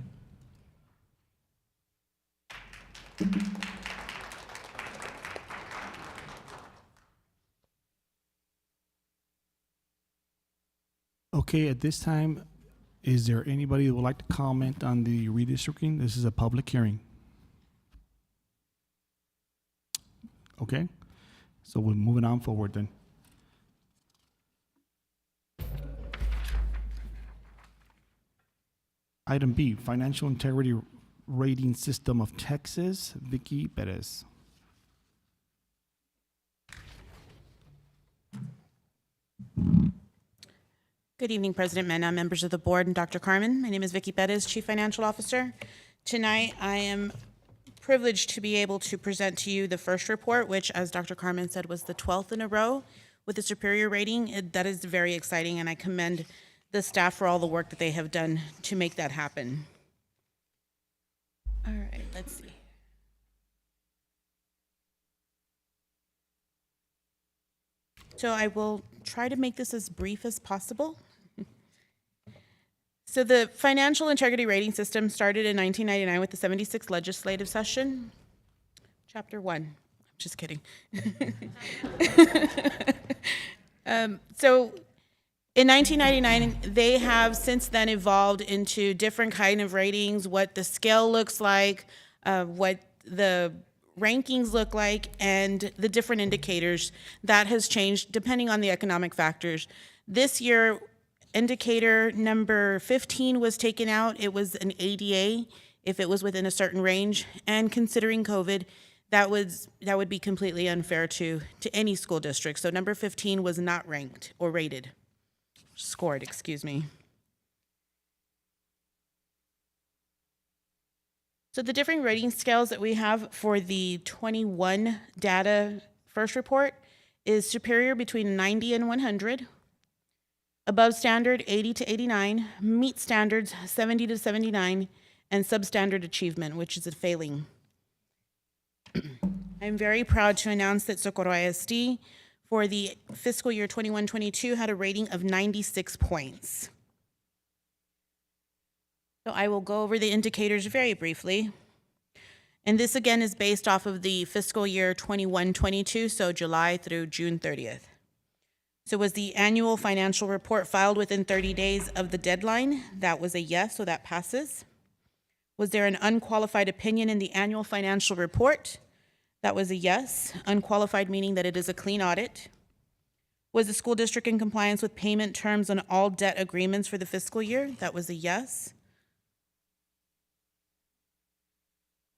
Okay, at this time, is there anybody that would like to comment on the redistricting? This is a public hearing. Okay, so we're moving on forward then. Item B, Financial Integrity Rating System of Texas, Vicky Perez. Good evening, President Mena, members of the board, and Dr. Carmen. My name is Vicky Perez, Chief Financial Officer. Tonight, I am privileged to be able to present to you the first report, which, as Dr. Carmen said, was the 12th in a row with a superior rating. That is very exciting, and I commend the staff for all the work that they have done to make that happen. All right, let's see. So I will try to make this as brief as possible. So the Financial Integrity Rating System started in 1999 with the 76th legislative session. Chapter 1. I'm just kidding. So in 1999, they have since then evolved into different kind of ratings, what the scale looks like, what the rankings look like, and the different indicators. That has changed depending on the economic factors. This year, indicator number 15 was taken out. It was an ADA if it was within a certain range. And considering COVID, that would be completely unfair to any school district. So number 15 was not ranked or rated, scored, excuse me. So the different rating scales that we have for the 21 data first report is superior between 90 and 100. Above standard, 80 to 89, meet standards, 70 to 79, and substandard achievement, which is a failing. I'm very proud to announce that Socorro ISD for the fiscal year 21-22 had a rating of 96 points. So I will go over the indicators very briefly. And this again is based off of the fiscal year 21-22, so July through June 30th. So was the annual financial report filed within 30 days of the deadline? That was a yes, so that passes. Was there an unqualified opinion in the annual financial report? That was a yes. Unqualified meaning that it is a clean audit. Was the school district in compliance with payment terms on all debt agreements for the fiscal year? That was a yes.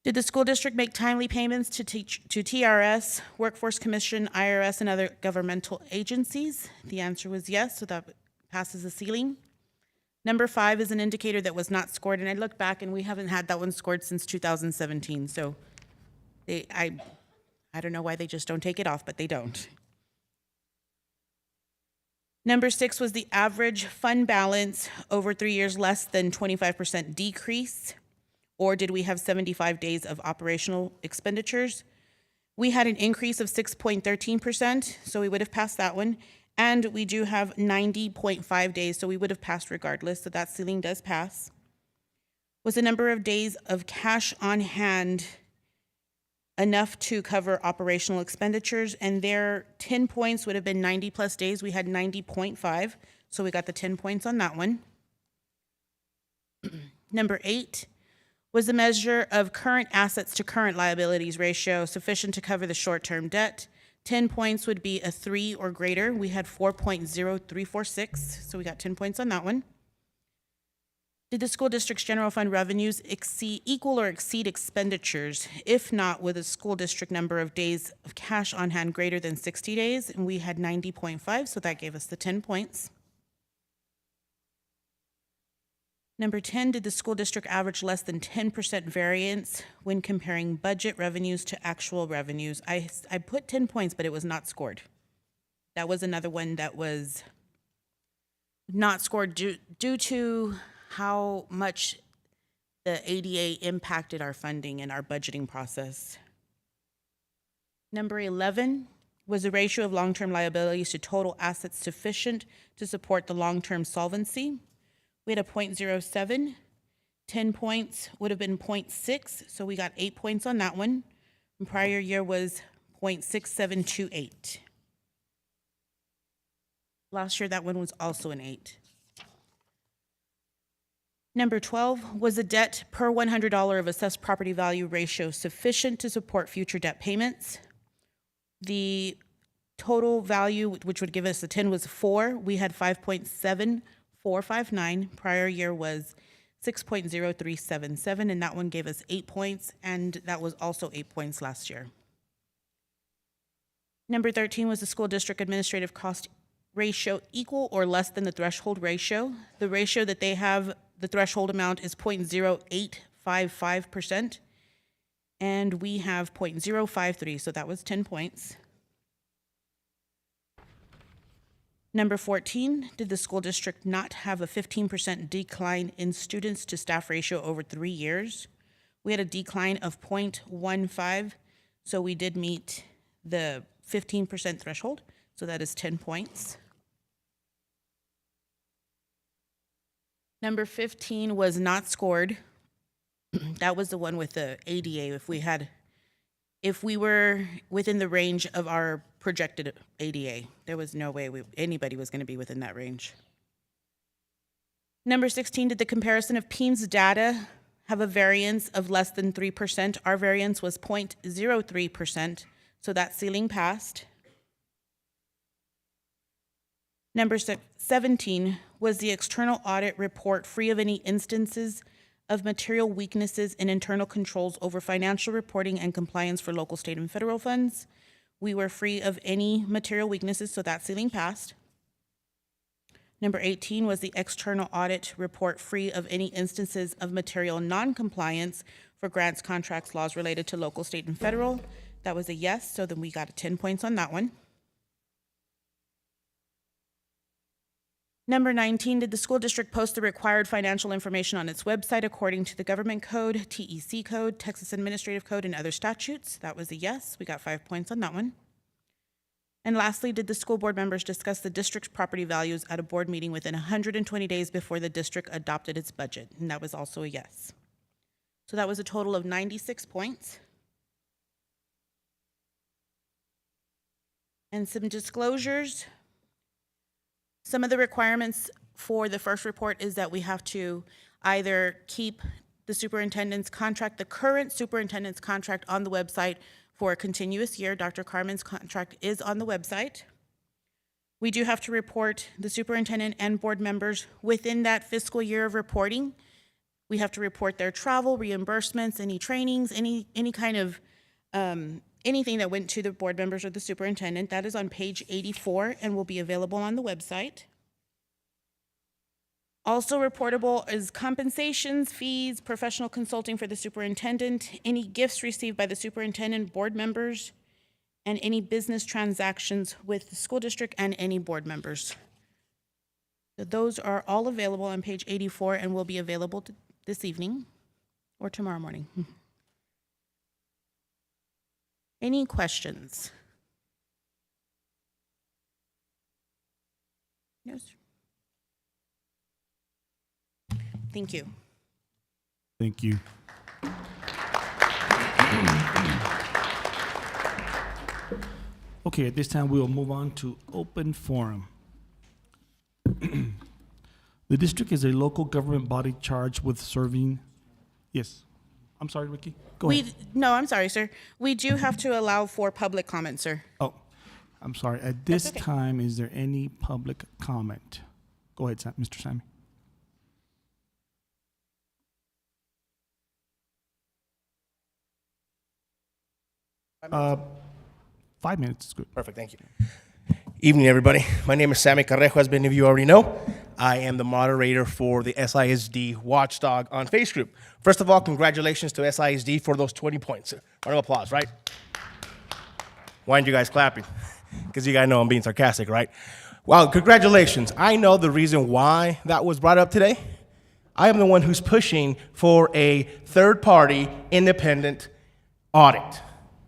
Did the school district make timely payments to TRS, Workforce Commission, IRS, and other governmental agencies? The answer was yes, so that passes the ceiling. Number 5 is an indicator that was not scored, and I looked back and we haven't had that one scored since 2017, so I don't know why they just don't take it off, but they don't. Number 6 was the average fund balance over 3 years less than 25% decrease. Or did we have 75 days of operational expenditures? We had an increase of 6.13%, so we would have passed that one. And we do have 90.5 days, so we would have passed regardless, so that ceiling does pass. Was the number of days of cash on hand enough to cover operational expenditures? And their 10 points would have been 90 plus days. We had 90.5, so we got the 10 points on that one. Number 8. Was the measure of current assets to current liabilities ratio sufficient to cover the short-term debt? 10 points would be a 3 or greater. We had 4.0346, so we got 10 points on that one. Did the school district's general fund revenues equal or exceed expenditures? If not, with a school district number of days of cash on hand greater than 60 days, and we had 90.5, so that gave us the 10 points. Number 10, did the school district average less than 10% variance when comparing budget revenues to actual revenues? I put 10 points, but it was not scored. That was another one that was not scored due to how much the ADA impacted our funding and our budgeting process. Number 11, was the ratio of long-term liabilities to total assets sufficient to support the long-term solvency? We had a 0.07. 10 points would have been 0.6, so we got 8 points on that one. And prior year was 0.6728. Last year, that one was also an 8. Number 12, was the debt per $100 of assessed property value ratio sufficient to support future debt payments? The total value, which would give us a 10, was 4. We had 5.7459. Prior year was 6.0377, and that one gave us 8 points, and that was also 8 points last year. Number 13 was the school district administrative cost ratio equal or less than the threshold ratio. The ratio that they have, the threshold amount is 0.0855%, and we have 0.053, so that was 10 points. Number 14, did the school district not have a 15% decline in students to staff ratio over 3 years? We had a decline of 0.15, so we did meet the 15% threshold, so that is 10 points. Number 15 was not scored. That was the one with the ADA. If we were within the range of our projected ADA, there was no way anybody was going to be within that range. Number 16, did the comparison of PEMS data have a variance of less than 3%? Our variance was 0.03%, so that ceiling passed. Number 17, was the external audit report free of any instances of material weaknesses in internal controls over financial reporting and compliance for local, state, and federal funds? We were free of any material weaknesses, so that ceiling passed. Number 18, was the external audit report free of any instances of material non-compliance for grants, contracts, laws related to local, state, and federal? That was a yes, so then we got 10 points on that one. Number 19, did the school district post the required financial information on its website according to the government code, TEC code, Texas Administrative Code, and other statutes? That was a yes. We got 5 points on that one. And lastly, did the school board members discuss the district's property values at a board meeting within 120 days before the district adopted its budget? And that was also a yes. So that was a total of 96 points. And some disclosures. Some of the requirements for the first report is that we have to either keep the superintendent's contract, the current superintendent's contract, on the website for a continuous year. Dr. Carmen's contract is on the website. We do have to report the superintendent and board members within that fiscal year of reporting. We have to report their travel, reimbursements, any trainings, any kind of anything that went to the board members or the superintendent. That is on page 84 and will be available on the website. Also reportable is compensations, fees, professional consulting for the superintendent, any gifts received by the superintendent, board members, and any business transactions with the school district and any board members. So those are all available on page 84 and will be available this evening or tomorrow morning. Any questions? No, sir. Thank you. Thank you. Okay, at this time, we will move on to open forum. The district is a local government body charged with serving. Yes. I'm sorry, Ricky. Go ahead. No, I'm sorry, sir. We do have to allow for public comment, sir. Oh, I'm sorry. At this okay. time, is there any public comment? Go ahead, Mr. Sammy. 5 minutes is good. Perfect, thank you. Evening, everybody. My name is Sammy Carrejo, as many of you already know. I am the moderator for the SISD Watchdog on Face Group. First of all, congratulations to SISD for those 20 points. Round of applause, right? Why aren't you guys clapping? Because you guys know I'm being sarcastic, right? Well, congratulations. I know the reason why that was brought up today. I am the one who's pushing for a third-party independent audit.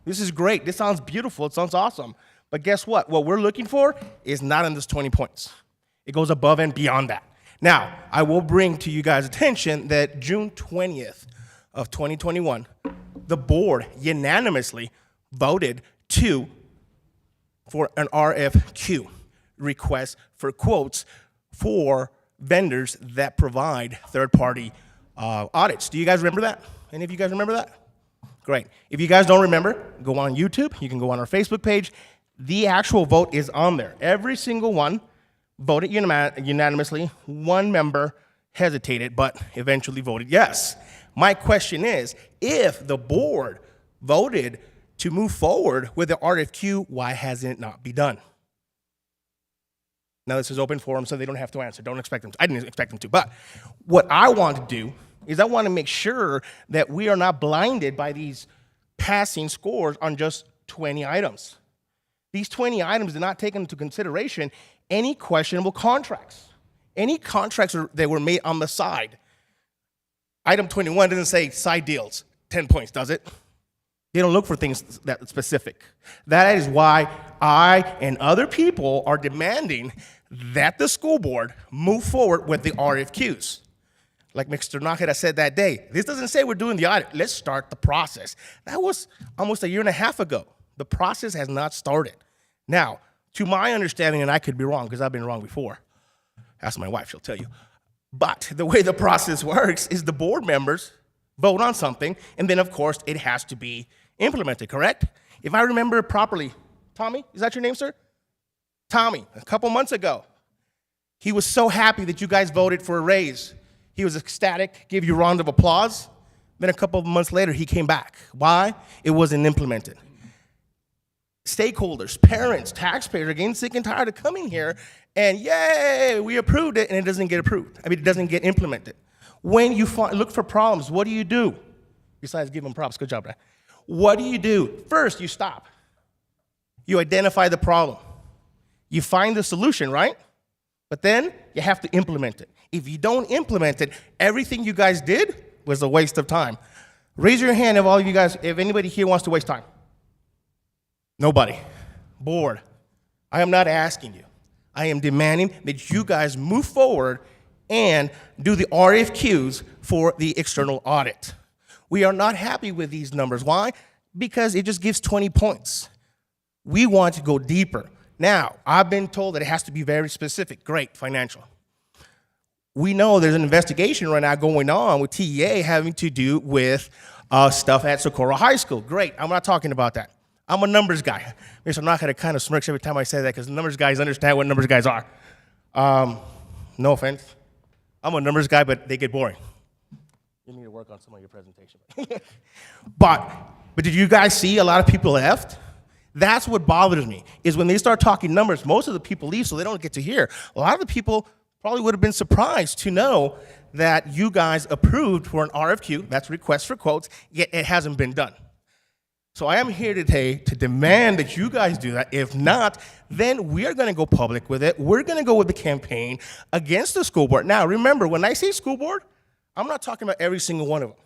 This is great. This sounds beautiful. It sounds awesome. But guess what? What we're looking for is not in this 20 points. It goes above and beyond that. Now, I will bring to you guys' attention that June 20th of 2021, the board unanimously voted for an RFQ, request for quotes for vendors that provide third-party audits. Do you guys remember that? Any of you guys remember that? Great. If you guys don't remember, go on YouTube. You can go on our Facebook page. The actual vote is on there. Every single one voted unanimously. One member hesitated, but eventually voted yes. My question is, if the board voted to move forward with the RFQ, why hasn't it not been done? Now, this is open forum, so they don't have to answer. Don't expect them to. I didn't expect them to. But what I want to do is I want to make sure that we are not blinded by these passing scores on just 20 items. These 20 items did not take into consideration any questionable contracts. Any contracts that were made on the side. Item 21 doesn't say side deals, 10 points, does it? They don't look for things that specific. That is why I and other people are demanding that the school board move forward with the RFQs. Like Mr. Nájera said that day, this doesn't say we're doing the audit. Let's start the process. That was almost a year and a half ago. The process has not started. Now, to my understanding, and I could be wrong because I've been wrong before. Ask my wife, she'll tell you. But the way the process works is the board members vote on something, and then, of course, it has to be implemented, correct? If I remember properly, Tommy, is that your name, sir? Tommy, a couple months ago, he was so happy that you guys voted for a raise. He was ecstatic, gave you a round of applause. Then a couple of months later, he came back. Why? It wasn't implemented. Stakeholders, parents, taxpayers are getting sick and tired of coming here and yay, we approved it, and it doesn't get approved. I mean, it doesn't get implemented. When you look for problems, what do? Besides give them props, good job, Brad. What do? First, you stop. You identify the problem. You find the solution, right? But then you have to implement it. If you don't implement it, everything you guys did was a waste of time. Raise your hand if all of you guys, if anybody here wants to waste time. Nobody. Board. I am not asking you. I am demanding that you guys move forward and do the RFQs for the external audit. We are not happy with these numbers. Why? Because it just gives 20 points. We want to go deeper. Now, I've been told that it has to be very specific. Great, financial. We know there's an investigation right now going on with TEA having to do with stuff at Socorro High School. Great, I'm not talking about that. I'm a numbers guy. Mr. Nájera kind of smirks every time I say that because numbers guys understand what numbers guys are. No offense. I'm a numbers guy, but they get boring. You need to work on some of your presentation. But did you guys see a lot of people left? That's what bothers me, is when they start talking numbers, most of the people leave so they don't get to hear. A lot of the people probably would have been surprised to know that you guys approved for an RFQ, that's request for quotes, yet it hasn't been done. So I am here today to demand that you guys do that. If not, then we are going to go public with it. We're going to go with the campaign against the school board. Now, remember, when I say school board, I'm not talking about every single one of them.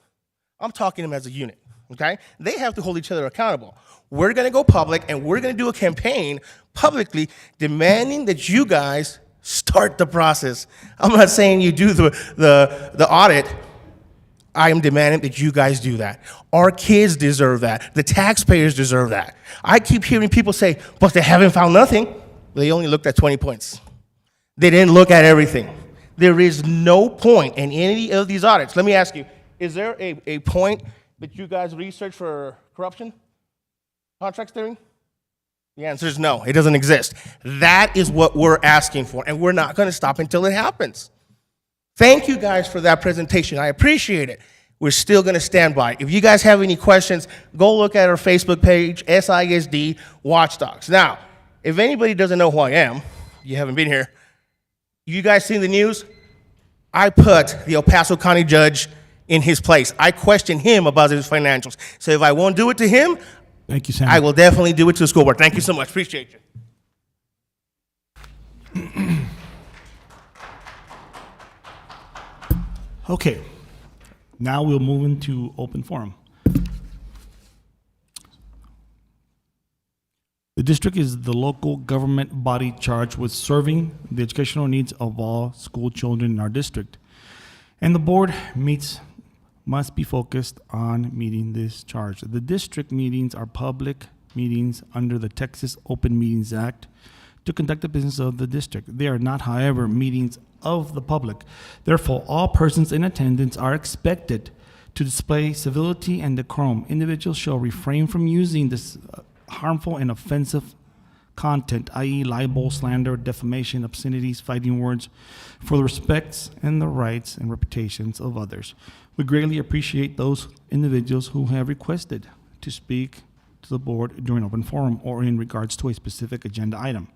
I'm talking them as a unit, okay? They have to hold each other accountable. We're going to go public, and we're going to do a campaign publicly demanding that you guys start the process. I'm not saying you do the audit. I am demanding that you guys do that. Our kids deserve that. The taxpayers deserve that. I keep hearing people say, but they haven't found nothing. They only looked at 20 points. They didn't look at everything. There is no point in any of these audits. Let me ask you, is there a point that you guys research for corruption? Contract steering? The answer is no, it doesn't exist. That is what we're asking for, and we're not going to stop until it happens. Thank you guys for that presentation. I appreciate it. we're still going to stand by. If you guys have any questions, go look at our Facebook page, SISD Watchdogs. Now, if anybody doesn't know who I am, you haven't been here, you guys seen the news? I put the El Paso County judge in his place. I questioned him about his financials. So if I won't do it to him, Thank you, Sam. I will definitely do it to the school board. Thank you so much. Appreciate you. Okay, now we'll move into open forum. The district is the local government body charged with serving the educational needs of all school children in our district. And the board must be focused on meeting this charge. The district meetings are public meetings under the Texas Open Meetings Act to conduct the business of the district. They are not, however, meetings of the public. Therefore, all persons in attendance are expected to display civility and decorum. Individuals shall refrain from using this harmful and offensive content, i.e. libel, slander, defamation, obscenities, fighting words, for the respects and the rights and reputations of others. We greatly appreciate those individuals who have requested to speak to the board during open forum or in regards to a specific agenda item.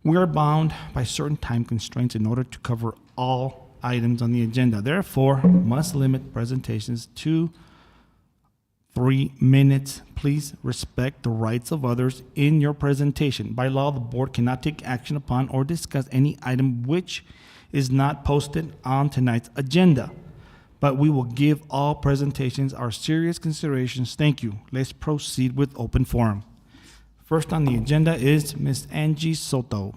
We are bound by certain time constraints in order to cover all items on the agenda. Therefore, must limit presentations to 3 minutes. Please respect the rights of others in your presentation. By law, the board cannot take action upon or discuss any item which is not posted on tonight's agenda. But we will give all presentations our serious considerations. Thank you. Let's proceed with open forum. First on the agenda is Ms. Angie Soto.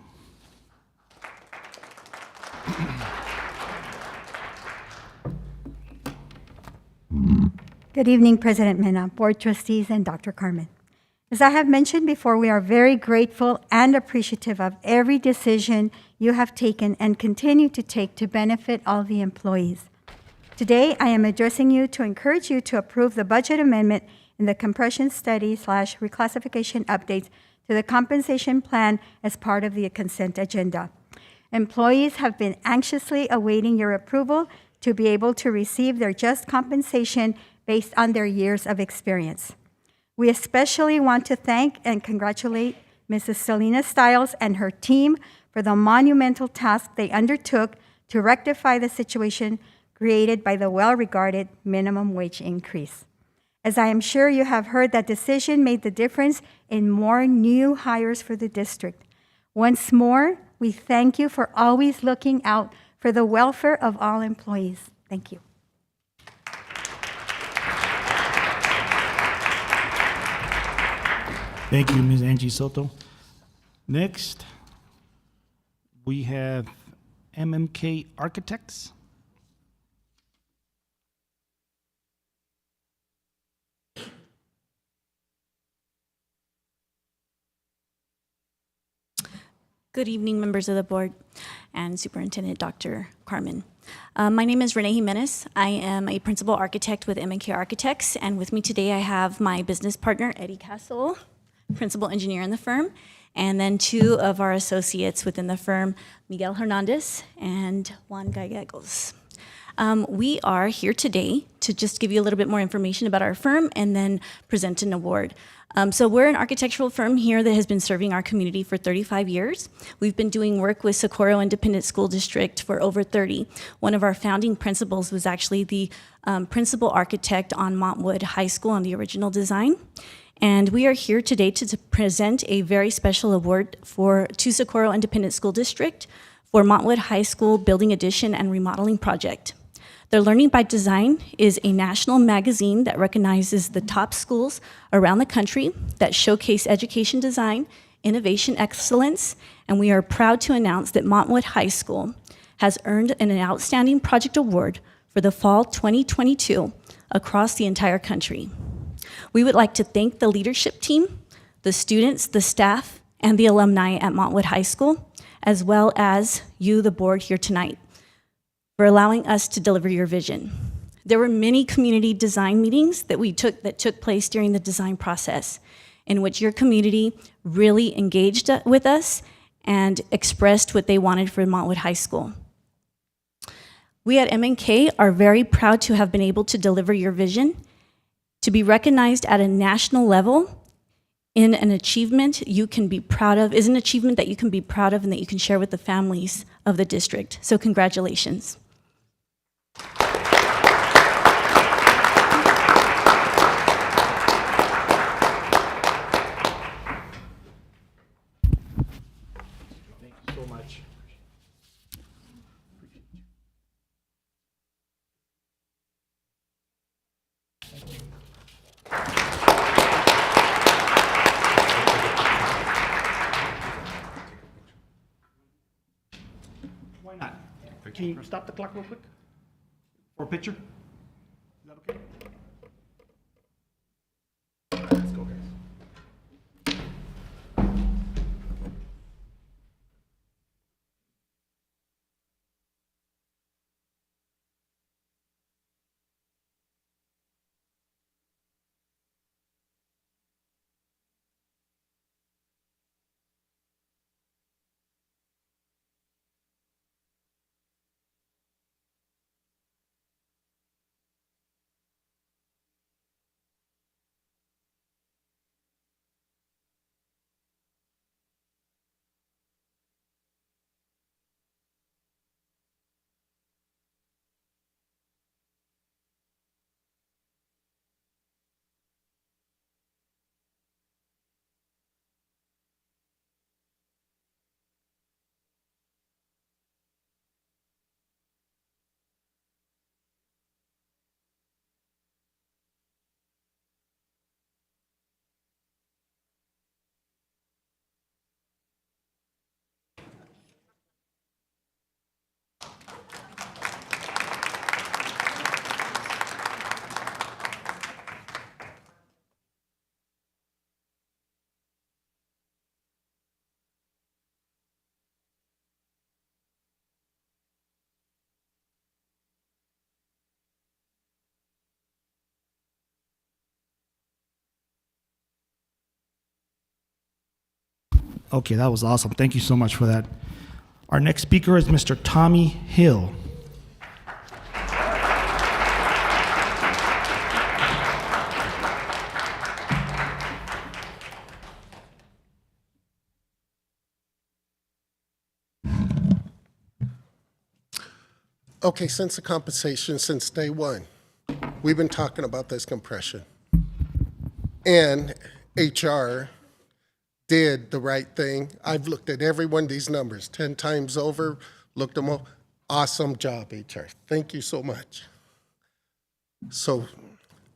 Good evening, President Mena, Board Trustees, and Dr. Carmen. As I have mentioned before, we are very grateful and appreciative of every decision you have taken and continue to take to benefit all the employees. Today, I am addressing you to encourage you to approve the budget amendment in the compression study/reclassification updates to the compensation plan as part of the consent agenda. Employees have been anxiously awaiting your approval to be able to receive their just compensation based on their years of experience. We especially want to thank and congratulate Mrs. Selena Stiles and her team for the monumental task they undertook to rectify the situation created by the well-regarded minimum wage increase. As I am sure you have heard, that decision made the difference in more new hires for the district. Once more, we thank you for always looking out for the welfare of all employees. Thank you. Thank you, Ms. Angie Soto. Next, we have MMK Architects. Good evening, members of the board and Superintendent Dr. Carmen. My name is Renee Jimenez. I am a principal architect with M&K Architects, and with me today I have my business partner, Eddie Castle, principal engineer in the firm, and then 2 of our associates within the firm, Miguel Hernandez and Juan Gallegos. We are here today to just give you a little bit more information about our firm and then present an award. So we're an architectural firm here that has been serving our community for 35 years. We've been doing work with Socorro Independent School District for over 30. One of our founding principals was actually the principal architect on Montwood High School on the original design. And we are here today to present a very special award to Socorro Independent School District for Montwood High School Building Addition and Remodeling Project. The Learning by Design is a national magazine that recognizes the top schools around the country that showcase education design, innovation excellence, and we are proud to announce that Montwood High School has earned an Outstanding Project Award for the fall 2022 across the entire country. We would like to thank the leadership team, the students, the staff, and the alumni at Montwood High School, as well as you, the board, here tonight, for allowing us to deliver your vision. There were many community design meetings that took place during the design process, in which your community really engaged with us and expressed what they wanted for Montwood High School. We at MNK are very proud to have been able to deliver your vision. To be recognized at a national level in an achievement you can be proud of is an achievement that you can be proud of and that you can share with the families of the district. So congratulations. Thank you so much. Why not? Can you stop the clock real quick? For a picture? Is that okay? Let's go, guys. Okay, that was awesome. Thank you so much for that. Our next speaker is Mr. Tommy Hill. Okay, since the compensation, since day one, we've been talking about this compression. And HR did the right thing. I've looked at every one of these numbers 10 times over, looked them up. Awesome job, HR. Thank you so much. So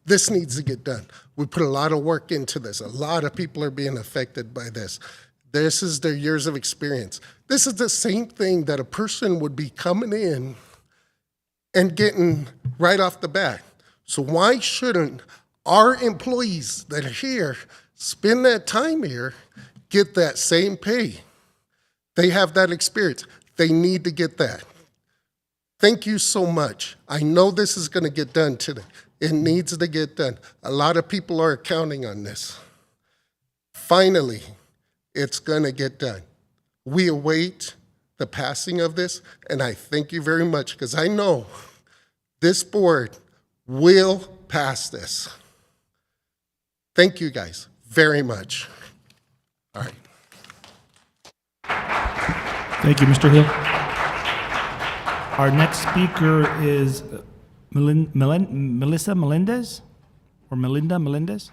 this needs to get done. We put a lot of work into this. A lot of people are being affected by this. This is their years of experience. This is the same thing that a person would be coming in and getting right off the bat. So why shouldn't our employees that are here spend that time here, get that same pay? They have that experience. They need to get that. Thank you so much. I know this is going to get done today. It needs to get done. A lot of people are counting on this. Finally, it's going to get done. We await the passing of this, and I thank you very much because I know this board will pass this. Thank you guys very much. All right. Thank you, Mr. Hill. Our next speaker is Melissa Melendez, or Melinda Melendez.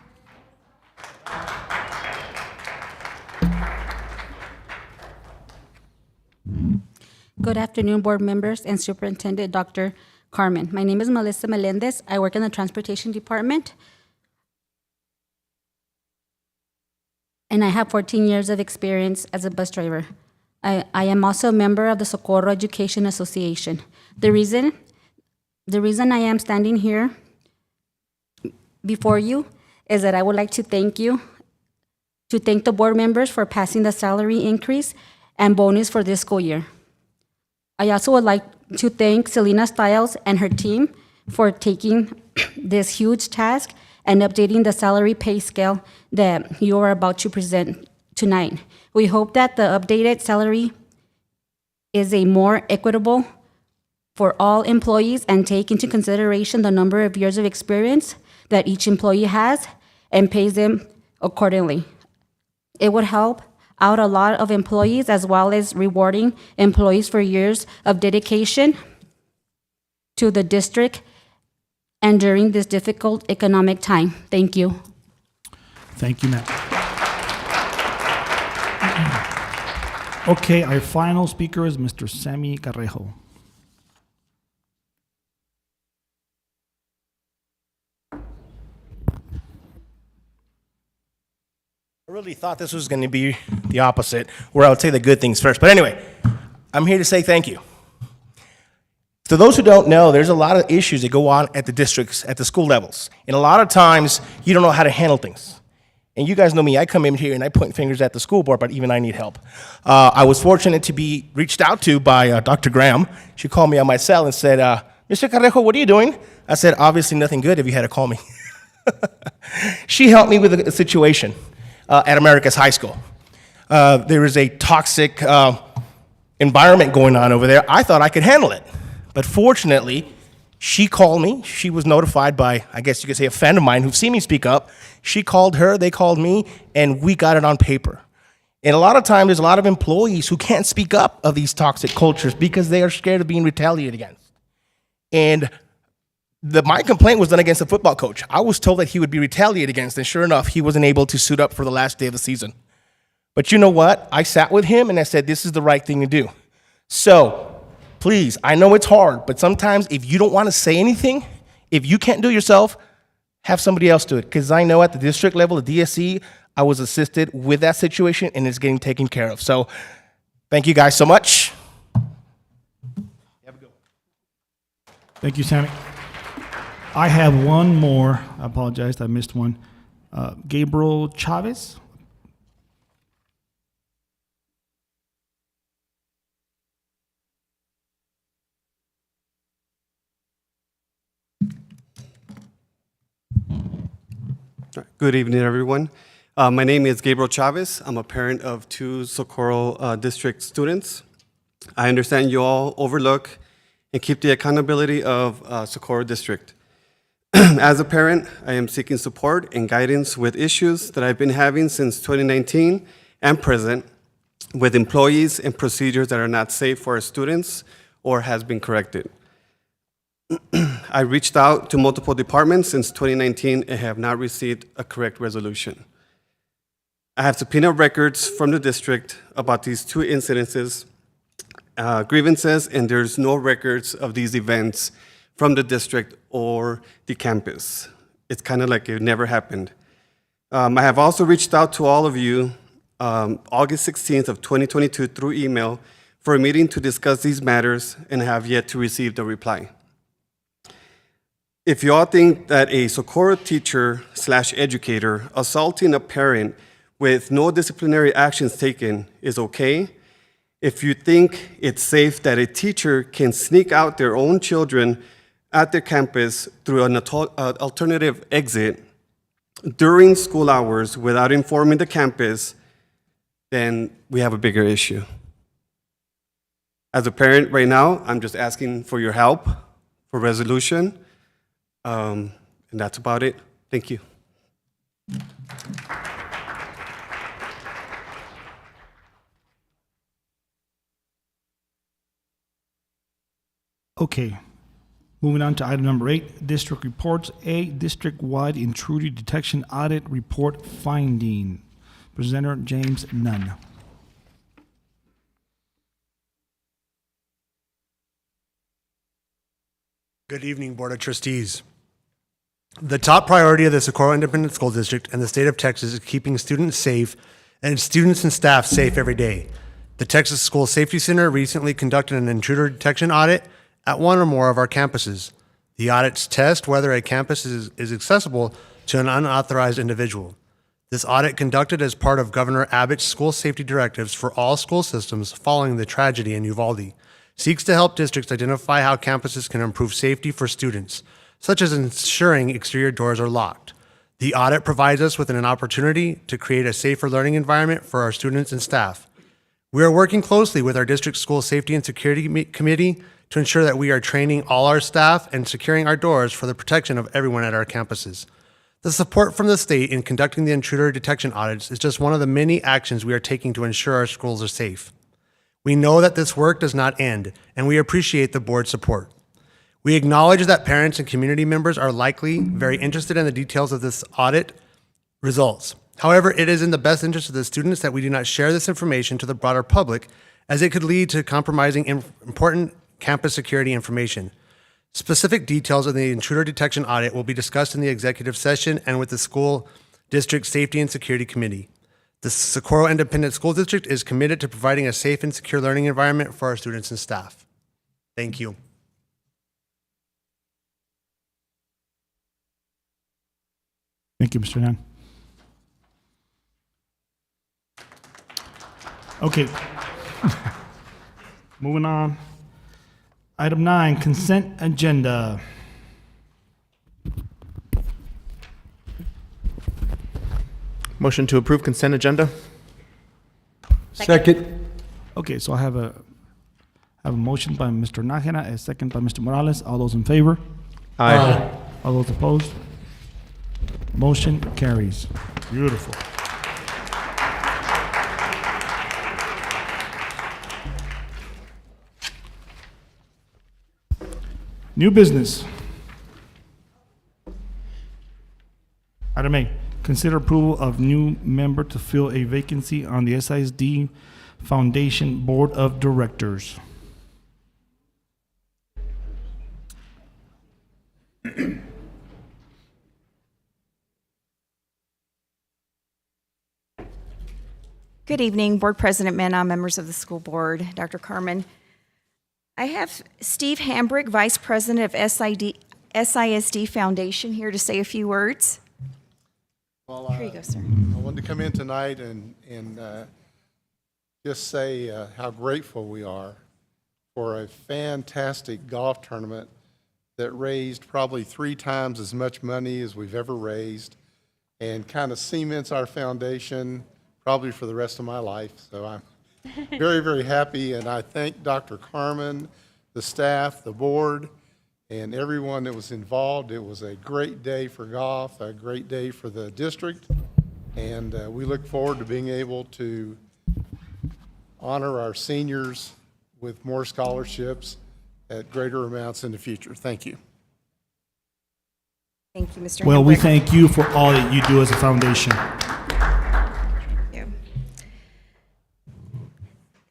Good afternoon, board members and Superintendent Dr. Carmen. My name is Melissa Melendez. I work in the Transportation Department, and I have 14 years of experience as a bus driver. I am also a member of the Socorro Education Association. The reason I am standing here before you is that I would like to thank the board members for passing the salary increase and bonus for this school year. I also would like to thank Selena Stiles and her team for taking this huge task and updating the salary pay scale that you are about to present tonight. We hope that the updated salary is a more equitable for all employees and take into consideration the number of years of experience that each employee has and pays them accordingly. It would help out a lot of employees as well as rewarding employees for years of dedication to the district and during this difficult economic time. Thank you. Thank you, ma'am. Okay, our final speaker is Mr. Sammy Carrejo. I really thought this was going to be the opposite, where I would say the good things first. But anyway, I'm here to say thank you. To those who don't know, there's a lot of issues that go on at the districts, at the school levels. And a lot of times, you don't know how to handle things. And you guys know me, I come in here and I point fingers at the school board, but even I need help. I was fortunate to be reached out to by Dr. Graham. She called me on my cell and said, Mr. Carrejo, what are you doing? I said, obviously nothing good if you had to call me. She helped me with a situation at America's High School. There is a toxic environment going on over there. I thought I could handle it. But fortunately, she called me. She was notified by, I guess you could say, a friend of mine who've seen me speak up. She called her, they called me, and we got it on paper. And a lot of times, there's a lot of employees who can't speak up of these toxic cultures because they are scared of being retaliated against. And my complaint was done against the football coach. I was told that he would be retaliated against, and sure enough, he wasn't able to suit up for the last day of the season. But you know what? I sat with him, and I said, this is the right thing to do. So, please, I know it's hard, but sometimes if you don't want to say anything, if you can't do it yourself, have somebody else do it. Because I know at the district level, the DSC, I was assisted with that situation, and it's getting taken care of. So, thank you guys so much. Have a good one. Thank you, Sammy. I have one more. I apologize, I missed one. Gabriel Chavez. Good evening, everyone. My name is Gabriel Chavez. I'm a parent of two Socorro District students. I understand you all overlook and keep the accountability of Socorro District. As a parent, I am seeking support and guidance with issues that I've been having since 2019 and present with employees and procedures that are not safe for our students or has been corrected. I reached out to multiple departments since 2019 and have not received a correct resolution. I have subpoenaed records from the district about these two incidences, grievances, and there's no records of these events from the district or the campus. It's kind of like it never happened. I have also reached out to all of you August 16th of 2022 through email for a meeting to discuss these matters and have yet to receive the reply. If you all think that a Socorro teacher/educator assaulting a parent with no disciplinary actions taken is okay, if you think it's safe that a teacher can sneak out their own children at their campus through an alternative exit during school hours without informing the campus, then we have a bigger issue. As a parent right now, I'm just asking for your help for resolution. And that's about it. Thank you. Okay. Moving on to item number 8, district reports. A, district-wide intruder detection audit report finding. Presenter James Nunn. Good evening, Board of Trustees. The top priority of the Socorro Independent School District and the state of Texas is keeping students safe and students and staff safe every day. The Texas School Safety Center recently conducted an intruder detection audit at one or more of our campuses. The audits test whether a campus is accessible to an unauthorized individual. This audit, conducted as part of Governor Abbott's school safety directives for all school systems following the tragedy in Uvalde, seeks to help districts identify how campuses can improve safety for students, such as ensuring exterior doors are locked. The audit provides us with an opportunity to create a safer learning environment for our students and staff. We are working closely with our district school safety and security committee to ensure that we are training all our staff and securing our doors for the protection of everyone at our campuses. The support from the state in conducting the intruder detection audits is just one of the many actions we are taking to ensure our schools are safe. We know that this work does not end, and we appreciate the board's support. We acknowledge that parents and community members are likely very interested in the details of this audit results. However, it is in the best interest of the students that we do not share this information to the broader public, as it could lead to compromising important campus security information. Specific details of the intruder detection audit will be discussed in the executive session and with the school district safety and security committee. The Socorro Independent School District is committed to providing a safe and secure learning environment for our students and staff. Thank you. Thank you, Mr. Nan. Okay. Moving on. Item 9, consent agenda. Motion to approve consent agenda? Second. Okay, so I have a motion by Mr. Nájera, a second by Mr. Morales. All those in favor? Aye. All those opposed? Motion carries. Beautiful. New business. Item A, consider approval of new member to fill a vacancy on the SISD Foundation Board of Directors. Good evening, Board President Mena, members of the school board, Dr. Carmen. I have Steve Hambrick, Vice President of SISD Foundation, here to say a few words. Well, Here you go, sir. I wanted to come in tonight and just say how grateful we are for a fantastic golf tournament that raised probably 3 times as much money as we've ever raised and kind of cements our foundation probably for the rest of my life. So I'm very, very happy, and I thank Dr. Carmen, the staff, the board, and everyone that was involved. It was a great day for golf, a great day for the district, and we look forward to being able to honor our seniors with more scholarships at greater amounts in the future. Thank you. Thank you, Mr. Well, we Hambrick. thank you for all that you do as a foundation.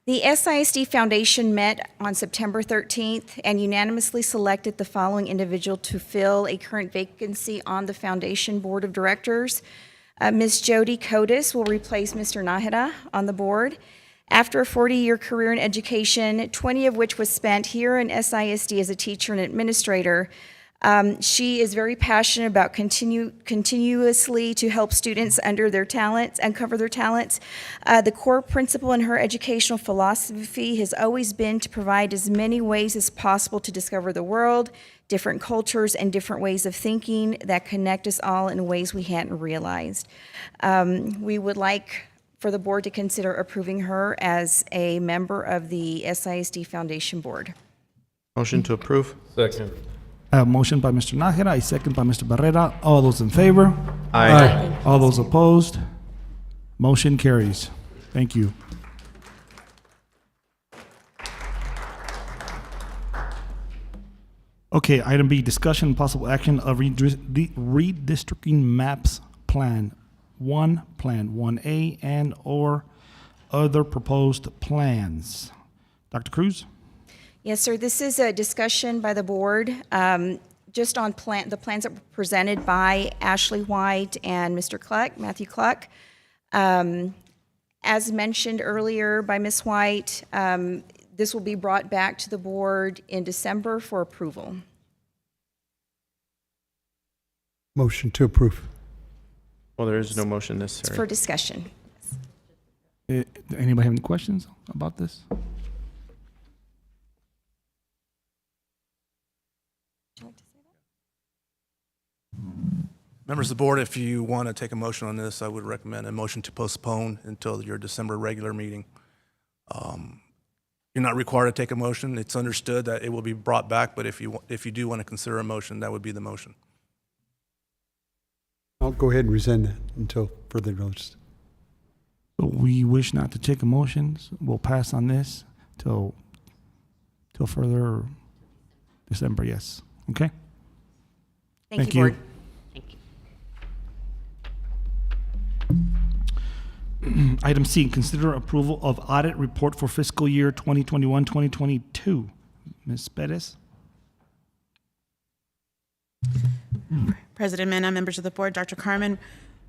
The SISD Foundation met on September 13th and unanimously selected the following individual to fill a current vacancy on the Foundation Board of Directors. Ms. Jody Codis will replace Mr. Nájera on the board. After a 40-year career in education, 20 of which was spent here in SISD as a teacher and administrator, she is very passionate about continuously to help students uncover their talents. The core principle in her educational philosophy has always been to provide as many ways as possible to discover the world, different cultures, and different ways of thinking that connect us all in ways we hadn't realized. We would like for the board to consider approving her as a member of the SISD Foundation Board. Motion to approve? Second. A motion by Mr. Nájera, a second by Mr. Barrera. All those in favor? Aye. All those opposed? Motion carries. Thank you. Okay, item B, discussion and possible action of redistricting maps plan 1, Plan 1A, and or other proposed plans. Dr. Cruz? Yes, sir. This is a discussion by the board just on the plans that were presented by Ashley White and Mr. Cluck, Matthew Cluck. As mentioned earlier by Ms. White, this will be brought back to the board in December for approval. Motion to approve. Well, there is no motion It's necessary. for discussion. Anybody have any questions about this? Members of the board, if you want to take a motion on this, I would recommend a motion to postpone until your December regular meeting. You're not required to take a motion. It's understood that it will be brought back, but if you do want to consider a motion, that would be the motion. I'll go ahead and rescind that until further notice. So we wish not to take a motion. We'll pass on this till further December, yes. Okay? Thank you, Board. Item C, consider approval of audit report for fiscal year 2021-2022. Ms. Perez? President Mena, members of the board, Dr. Carmen,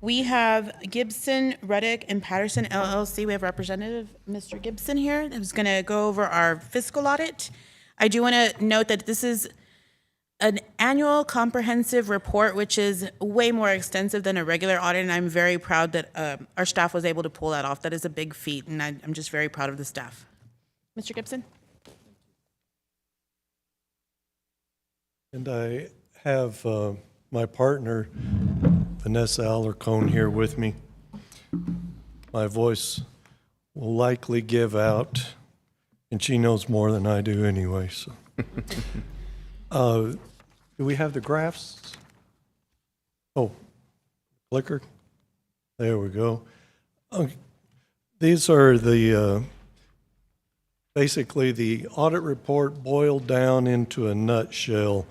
we have Gibson, Reddick, and Patterson LLC. We have Representative Mr. Gibson here who's going to go over our fiscal audit. I do want to note that this is an annual comprehensive report, which is way more extensive than a regular audit, and I'm very proud that our staff was able to pull that off. That is a big feat, and I'm just very proud of the staff. Mr. Gibson? And I have my partner, Vanessa Alarcon, here with me. My voice will likely give out, and she knows more than I do anyway. So, do we have the graphs? Oh, clicker. There we go. These are the basically the audit report boiled down into a nutshell.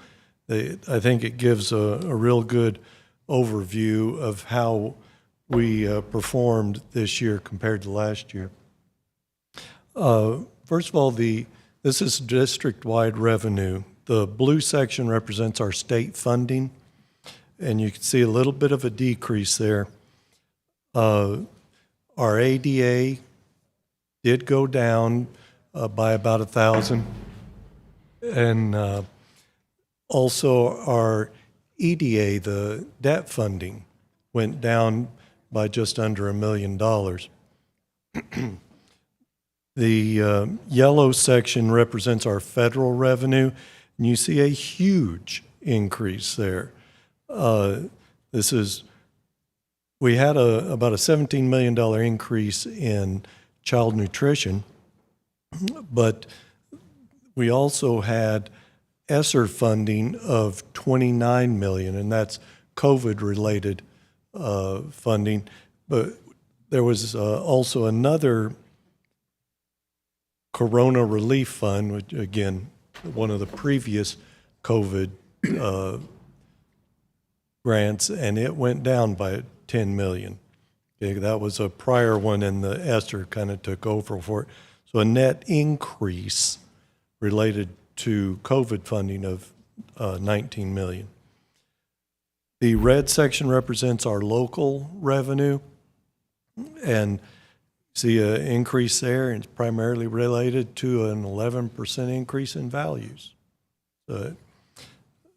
I think it gives a real good overview of how we performed this year compared to last year. First of all, this is district-wide revenue. The blue section represents our state funding, and you can see a little bit of a decrease there. Our ADA did go down by about 1,000, and also our EDA, the debt funding, went down by just under $1 million. The yellow section represents our federal revenue, and you see a huge increase there. We had about a $17 million increase in child nutrition, but we also had ESSER funding of $29 million, and that's COVID-related funding. But there was also another Corona Relief Fund, which, again, one of the previous COVID grants, and it went down by $10 million. Okay, that was a prior one, and the ESSER kind of took over for it. So a net increase related to COVID funding of $19 million. The red section represents our local revenue, and see an increase there, and it's primarily related to an 11% increase in values.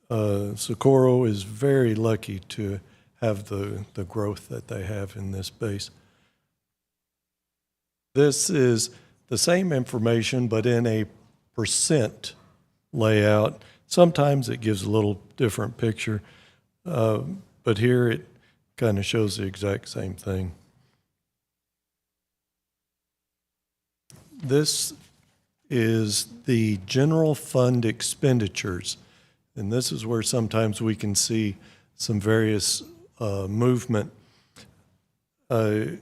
Socorro is very lucky to have the growth that they have in this base. This is the same information, but in a percent layout. Sometimes it gives a little different picture, but here it kind of shows the exact same thing. This is the general fund expenditures, and this is where sometimes we can see some various movement. As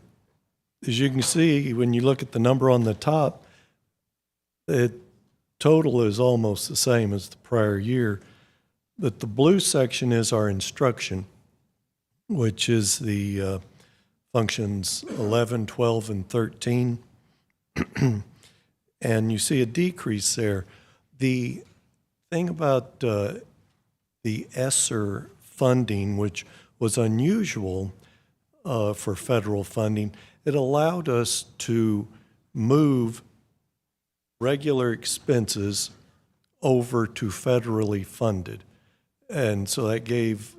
you can see, when you look at the number on the top, the total is almost the same as the prior year, but the blue section is our instruction, which is the functions 11, 12, and 13. And you see a decrease there. The thing about the ESSER funding, which was unusual for federal funding, it allowed us to move regular expenses over to federally funded. And so that gave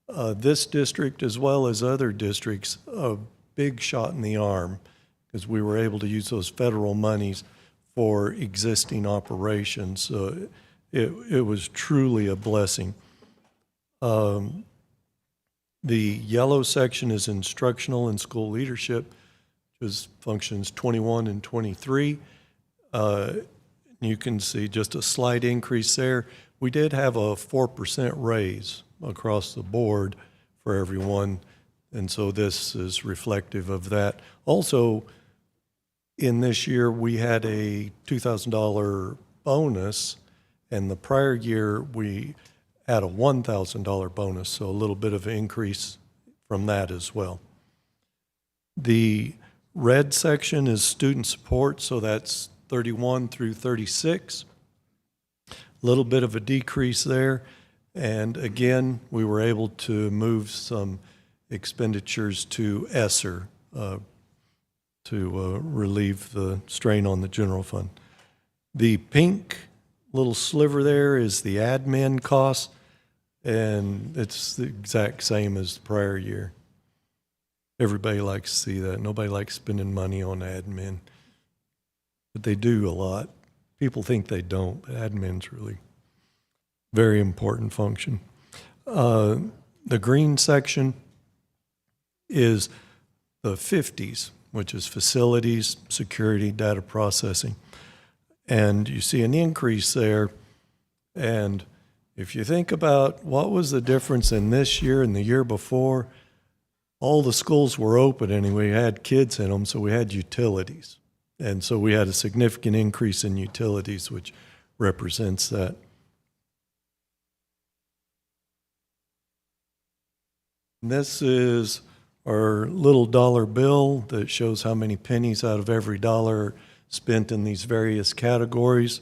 this district, as well as other districts, a big shot in the arm, because we were able to use those federal monies for existing operations. So it was truly a blessing. The yellow section is instructional and school leadership, which is functions 21 and 23. You can see just a slight increase there. We did have a 4% raise across the board for everyone, and so this is reflective of that. Also, in this year, we had a $2,000 bonus, and the prior year, we had a $1,000 bonus, so a little bit of an increase from that as well. The red section is student support, so that's 31 through 36. A little bit of a decrease there. And again, we were able to move some expenditures to ESSER to relieve the strain on the general fund. The pink little sliver there is the admin costs, and it's the exact same as the prior year. Everybody likes to see that. Nobody likes spending money on admin, but they do a lot. People think they don't, but admin's really very important function. The green section is the 50s, which is facilities, security, data processing. And you see an increase there. And if you think about what was the difference in this year and the year before, all the schools were open and we had kids in them, so we had utilities. And so we had a significant increase in utilities, which represents that. And this is our little dollar bill that shows how many pennies out of every dollar spent in these various categories.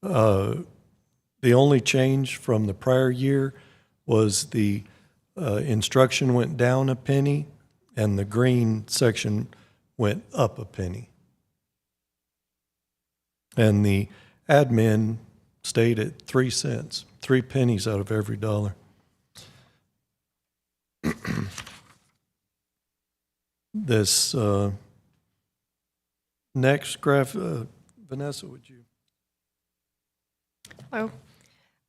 The only change from the prior year was the instruction went down a penny and the green section went up a penny. And the admin stayed at 3 cents, 3 pennies out of every dollar. This next graph, Vanessa, would you? Hello.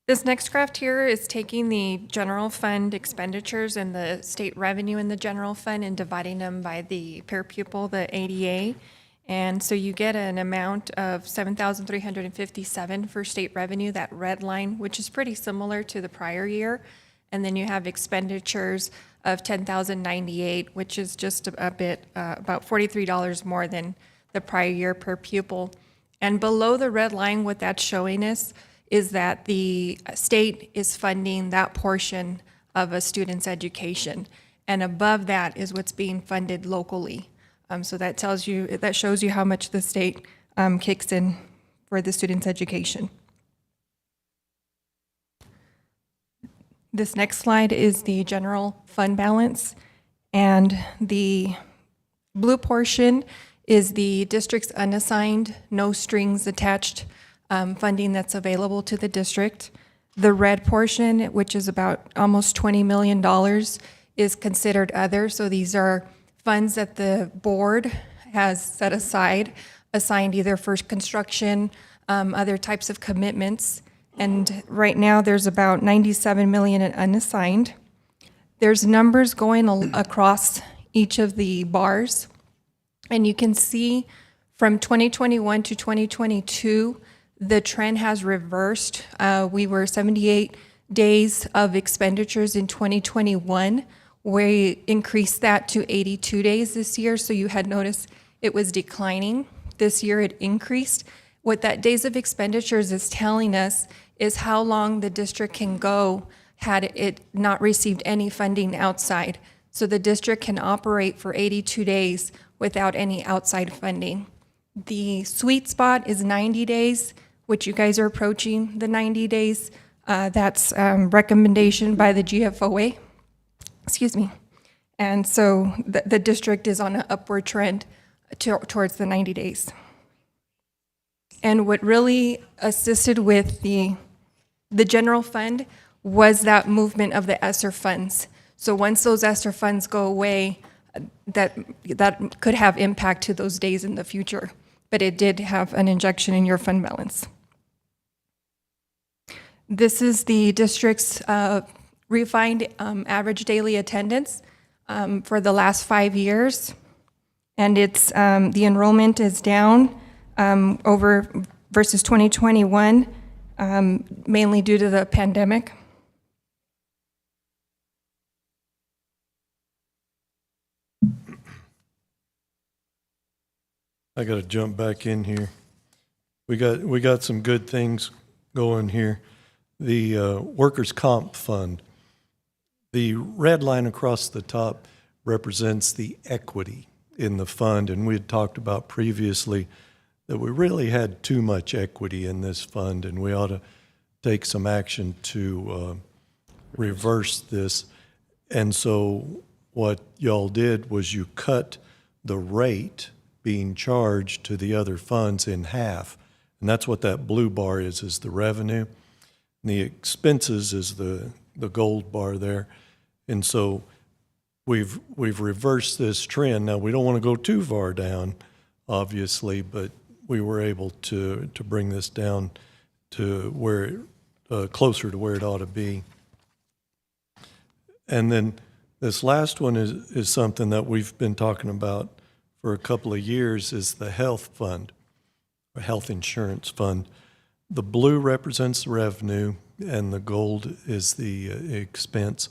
This next graph here is taking the general fund expenditures and the state revenue in the general fund and dividing them by the per pupil, the ADA. And so you get an amount of $7,357 for state revenue, that red line, which is pretty similar to the prior year. And then you have expenditures of $10,098, which is just a bit, about $43 more than the prior year per pupil. And below the red line, what that's showing us is that the state is funding that portion of a student's education. And above that is what's being funded locally. So that tells you, that shows you how much the state kicks in for the student's education. This next slide is the general fund balance, and the blue portion is the district's unassigned, no strings attached funding that's available to the district. The red portion, which is about almost $20 million, is considered other. So these are funds that the board has set aside, assigned either for construction, other types of commitments. And right now there's about $97 million in unassigned. There's numbers going across each of the bars. And you can see from 2021 to 2022, the trend has reversed. We were 78 days of expenditures in 2021. We increased that to 82 days this year. So you had noticed it was declining. This year it increased. What that days of expenditures is telling us is how long the district can go had it not received any funding outside. So the district can operate for 82 days without any outside funding. The sweet spot is 90 days, which you guys are approaching the 90 days. That's recommendation by the GFOA. Excuse me. And so the district is on an upward trend towards the 90 days. And what really assisted with the general fund was that movement of the ESSER funds. So once those ESSER funds go away, that could have impact to those days in the future. But it did have an injection in your fund balance. This is the district's refined average daily attendance for the last 5 years. And it's the enrollment is down over versus 2021, mainly due to the pandemic. I got to jump back in here. We got some good things going here. The workers' comp fund. The red line across the top represents the equity in the fund, and we had talked about previously that we really had too much equity in this fund, and we ought to take some action to reverse this. And so what y'all did was you cut the rate being charged to the other funds in half. And that's what that blue bar is the revenue. And the expenses is the gold bar there. And so we've reversed this trend. Now, we don't want to go too far down, obviously, but we were able to bring this down to where closer to where it ought to be. And then this last one is something that we've been talking about for a couple of years, is the health fund, or health insurance fund. The blue represents the revenue, and the gold is the expense.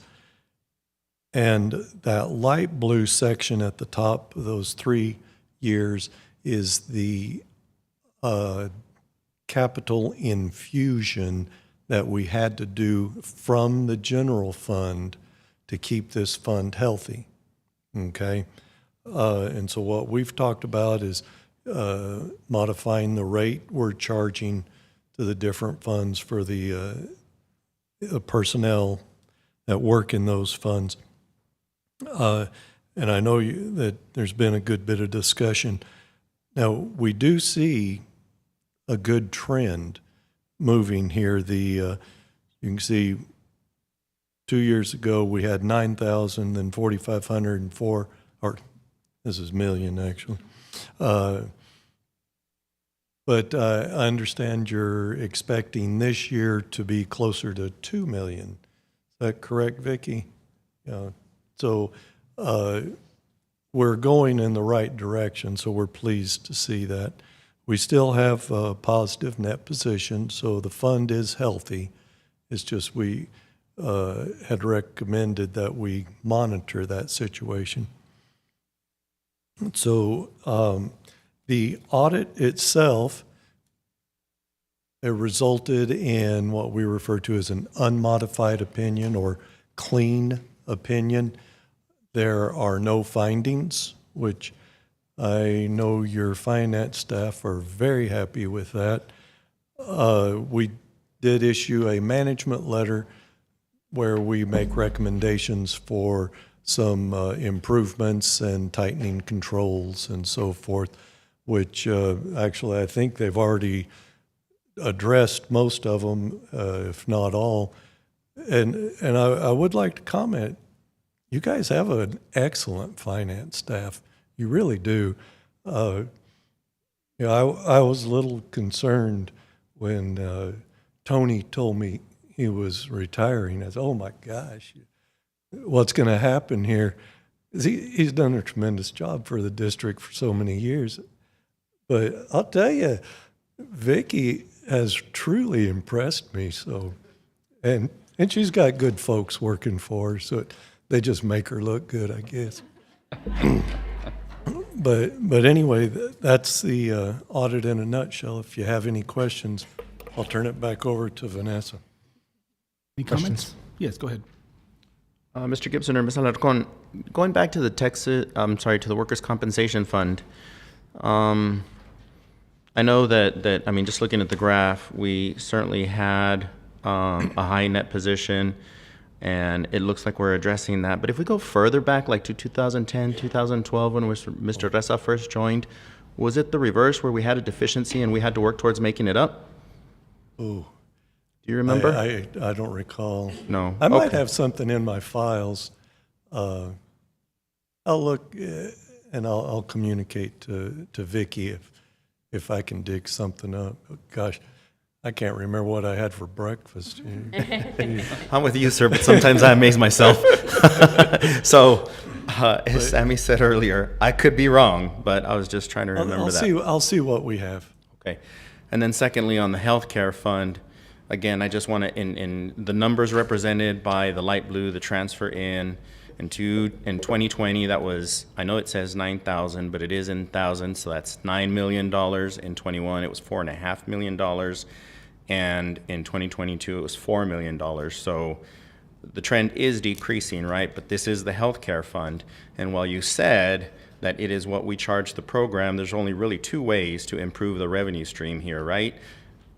And that light blue section at the top of those 3 years is the capital infusion that we had to do from the general fund to keep this fund healthy, okay? And so what we've talked about is modifying the rate we're charging to the different funds for the personnel that work in those funds. And I know that there's been a good bit of discussion. Now, we do see a good trend moving here. You can see 2 years ago we had 9,000, then 4,500, and or this is million actually. But I understand you're expecting this year to be closer to 2 million. Is that correct, Vicki? Yeah. So we're going in the right direction, so we're pleased to see that. We still have a positive net position, so the fund is healthy. It's just we had recommended that we monitor that situation. So the audit itself, it resulted in what we refer to as an unmodified opinion or clean opinion. There are no findings, which I know your finance staff are very happy with that. We did issue a management letter where we make recommendations for some improvements and tightening controls and so forth, which actually I think they've already addressed most of them, if not all. And I would like to comment, you guys have an excellent finance staff. You really do. I was a little concerned when Tony told me he was retiring. I said, oh my gosh, what's going to happen here? He's done a tremendous job for the district for so many years. But I'll tell you, Vicki has truly impressed me. So, and she's got good folks working for her, so they just make her look good, I guess. But anyway, that's the audit in a nutshell. If you have any questions, I'll turn it back over to Vanessa. Any comments? Yes, go ahead. Mr. Gibson or Ms. Alarcon, going back to the to the Workers' Compensation Fund, I know that I mean, just looking at the graph, we certainly had a high net position, and it looks like we're addressing that. But if we go further back, like to 2010, 2012, when Mr. Reza first joined, was it the reverse where we had a deficiency and we had to work towards making it up? Oh. Do you remember? I don't recall. No. I might have something in my files. I'll look and I'll communicate to Vicki if I can dig something up. Gosh, I can't remember what I had for breakfast. I'm with you, sir, but sometimes I amaze myself. So, as Sammy said earlier, I could be wrong, but I was just trying to remember that. I'll see what we have. Okay. And then secondly, on the healthcare fund, again, I just want to, in the numbers represented by the light blue, the transfer in 2020, that was, I know it says 9,000, but it is in thousands, so that's $9 million. In 21, it was $4.5 million. And in 2022, it was $4 million. So the trend is decreasing, right? But this is the healthcare fund. And while you said that it is what we charge the program, there's only really two ways to improve the revenue stream here, right?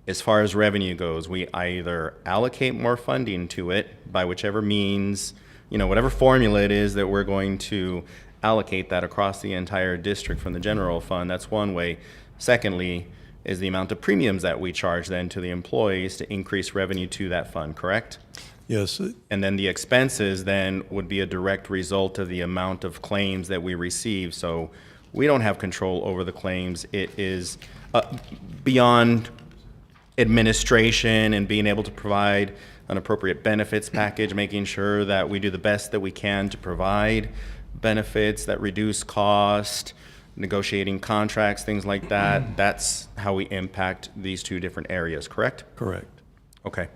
As far as revenue goes, we either allocate more funding to it by whichever means, whatever formula it is that we're going to allocate that across the entire district from the general fund. That's one way. Secondly, is the amount of premiums that we charge then to the employees to increase revenue to that fund, correct? Yes. And then the expenses then would be a direct result of the amount of claims that we receive. So we don't have control over the claims. It is beyond administration and being able to provide an appropriate benefits package, making sure that we do the best that we can to provide benefits that reduce cost, negotiating contracts, things like that. That's how we impact these two different areas, correct? Correct. Okay.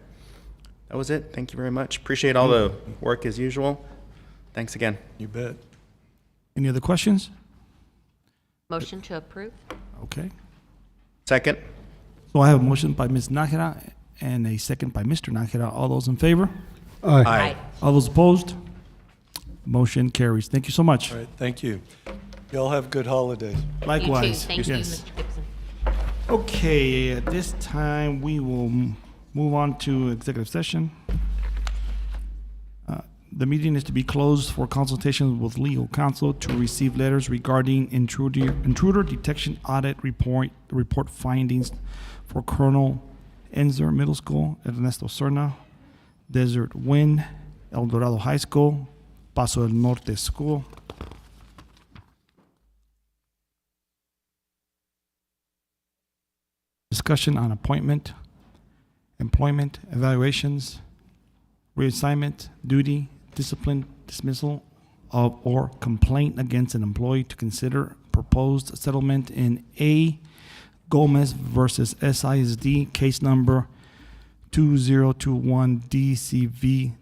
That was it. Thank you very much. Appreciate all the work as usual. Thanks again. You bet. Any other questions? Motion to approve? Okay. Second. So I have a motion by Ms. Nájera and a second by Mr. Nájera. All those in favor? Aye. Aye. All those opposed? Motion carries. Thank you so much. All right, thank you. Y'all have good holidays. Likewise. You too. Thank you, Yes. Mr. Gibson. Okay, at this time, we will move on to executive session. The meeting is to be closed for consultations with legal counsel to receive letters regarding intruder detection audit report findings for Colonel Enzer Middle School, Ernesto Serna, Desert Wind, El Dorado High School, Paso del Norte School. Discussion on appointment, employment, evaluations, reassignment, duty, discipline, dismissal of or complaint against an employee, to consider proposed settlement in A. Gomez versus SISD, case number 2021 DCV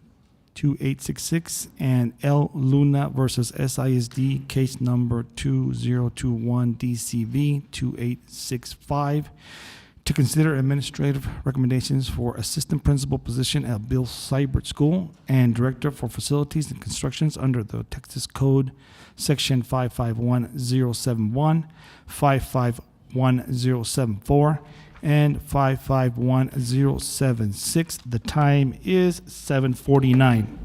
2866, and L. Luna versus SISD, case number 2021 DCV 2865, to consider administrative recommendations for assistant principal position at Bill Seibert School and director for facilities and constructions under the Texas Code Section 551071, 551074, and 551076. The time is 7:49.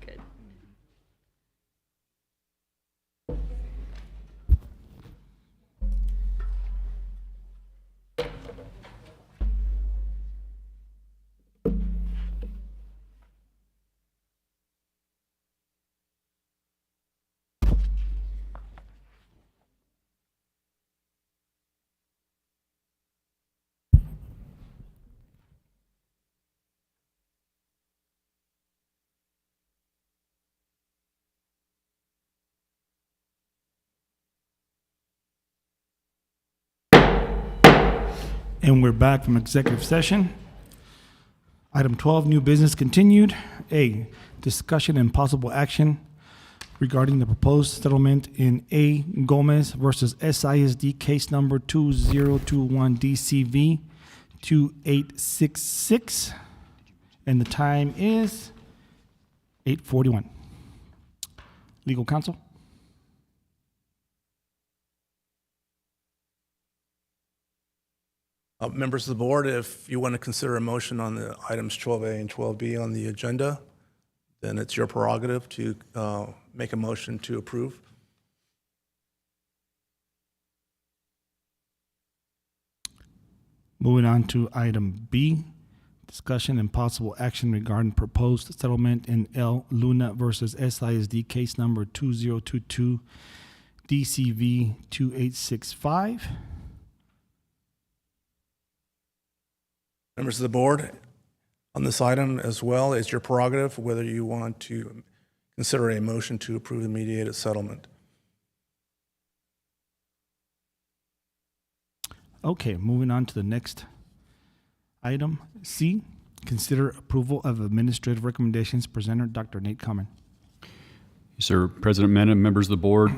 good. And we're back from executive session. Item 12, new business continued. A, discussion and possible action regarding the proposed settlement in A. Gomez versus SISD case number 2021 DCV 2866. And the time is 8:41. Legal counsel? Members of the board, if you want to consider a motion on the items 12A and 12B on the agenda, then it's your prerogative to make a motion to approve. Moving on to item B, discussion and possible action regarding proposed settlement in L. Luna versus SISD case number 2022 DCV 2865. Members of the board, on this item as well, it's your prerogative whether you want to consider a motion to approve the mediated settlement. Okay, moving on to the next item. C, consider approval of administrative recommendations. Presenter, Dr. Nate Common. Yes, sir. President Mena, members of the board,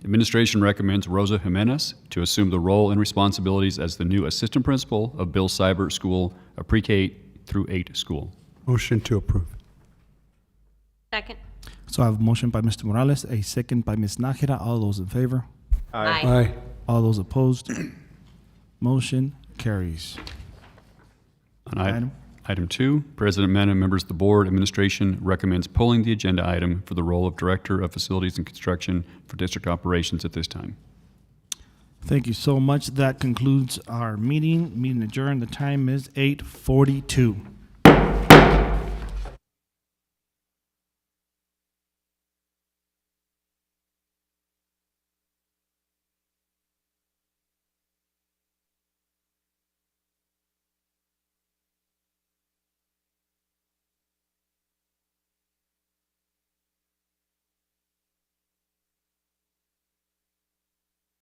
administration recommends Rosa Jimenez to assume the role and responsibilities as the new assistant principal of Bill Seibert School, a pre-K through 8 school. Motion to approve. Second. So I have a motion by Mr. Morales, a second by Ms. Nájera. All those in favor? Aye. Aye. All those opposed? Motion carries. On item 2, President Mena, members of the board, administration recommends pulling the agenda item for the role of Director of Facilities and Construction for District Operations at this time. Thank you so much. That concludes our meeting. Meeting adjourned. The time is 8:42.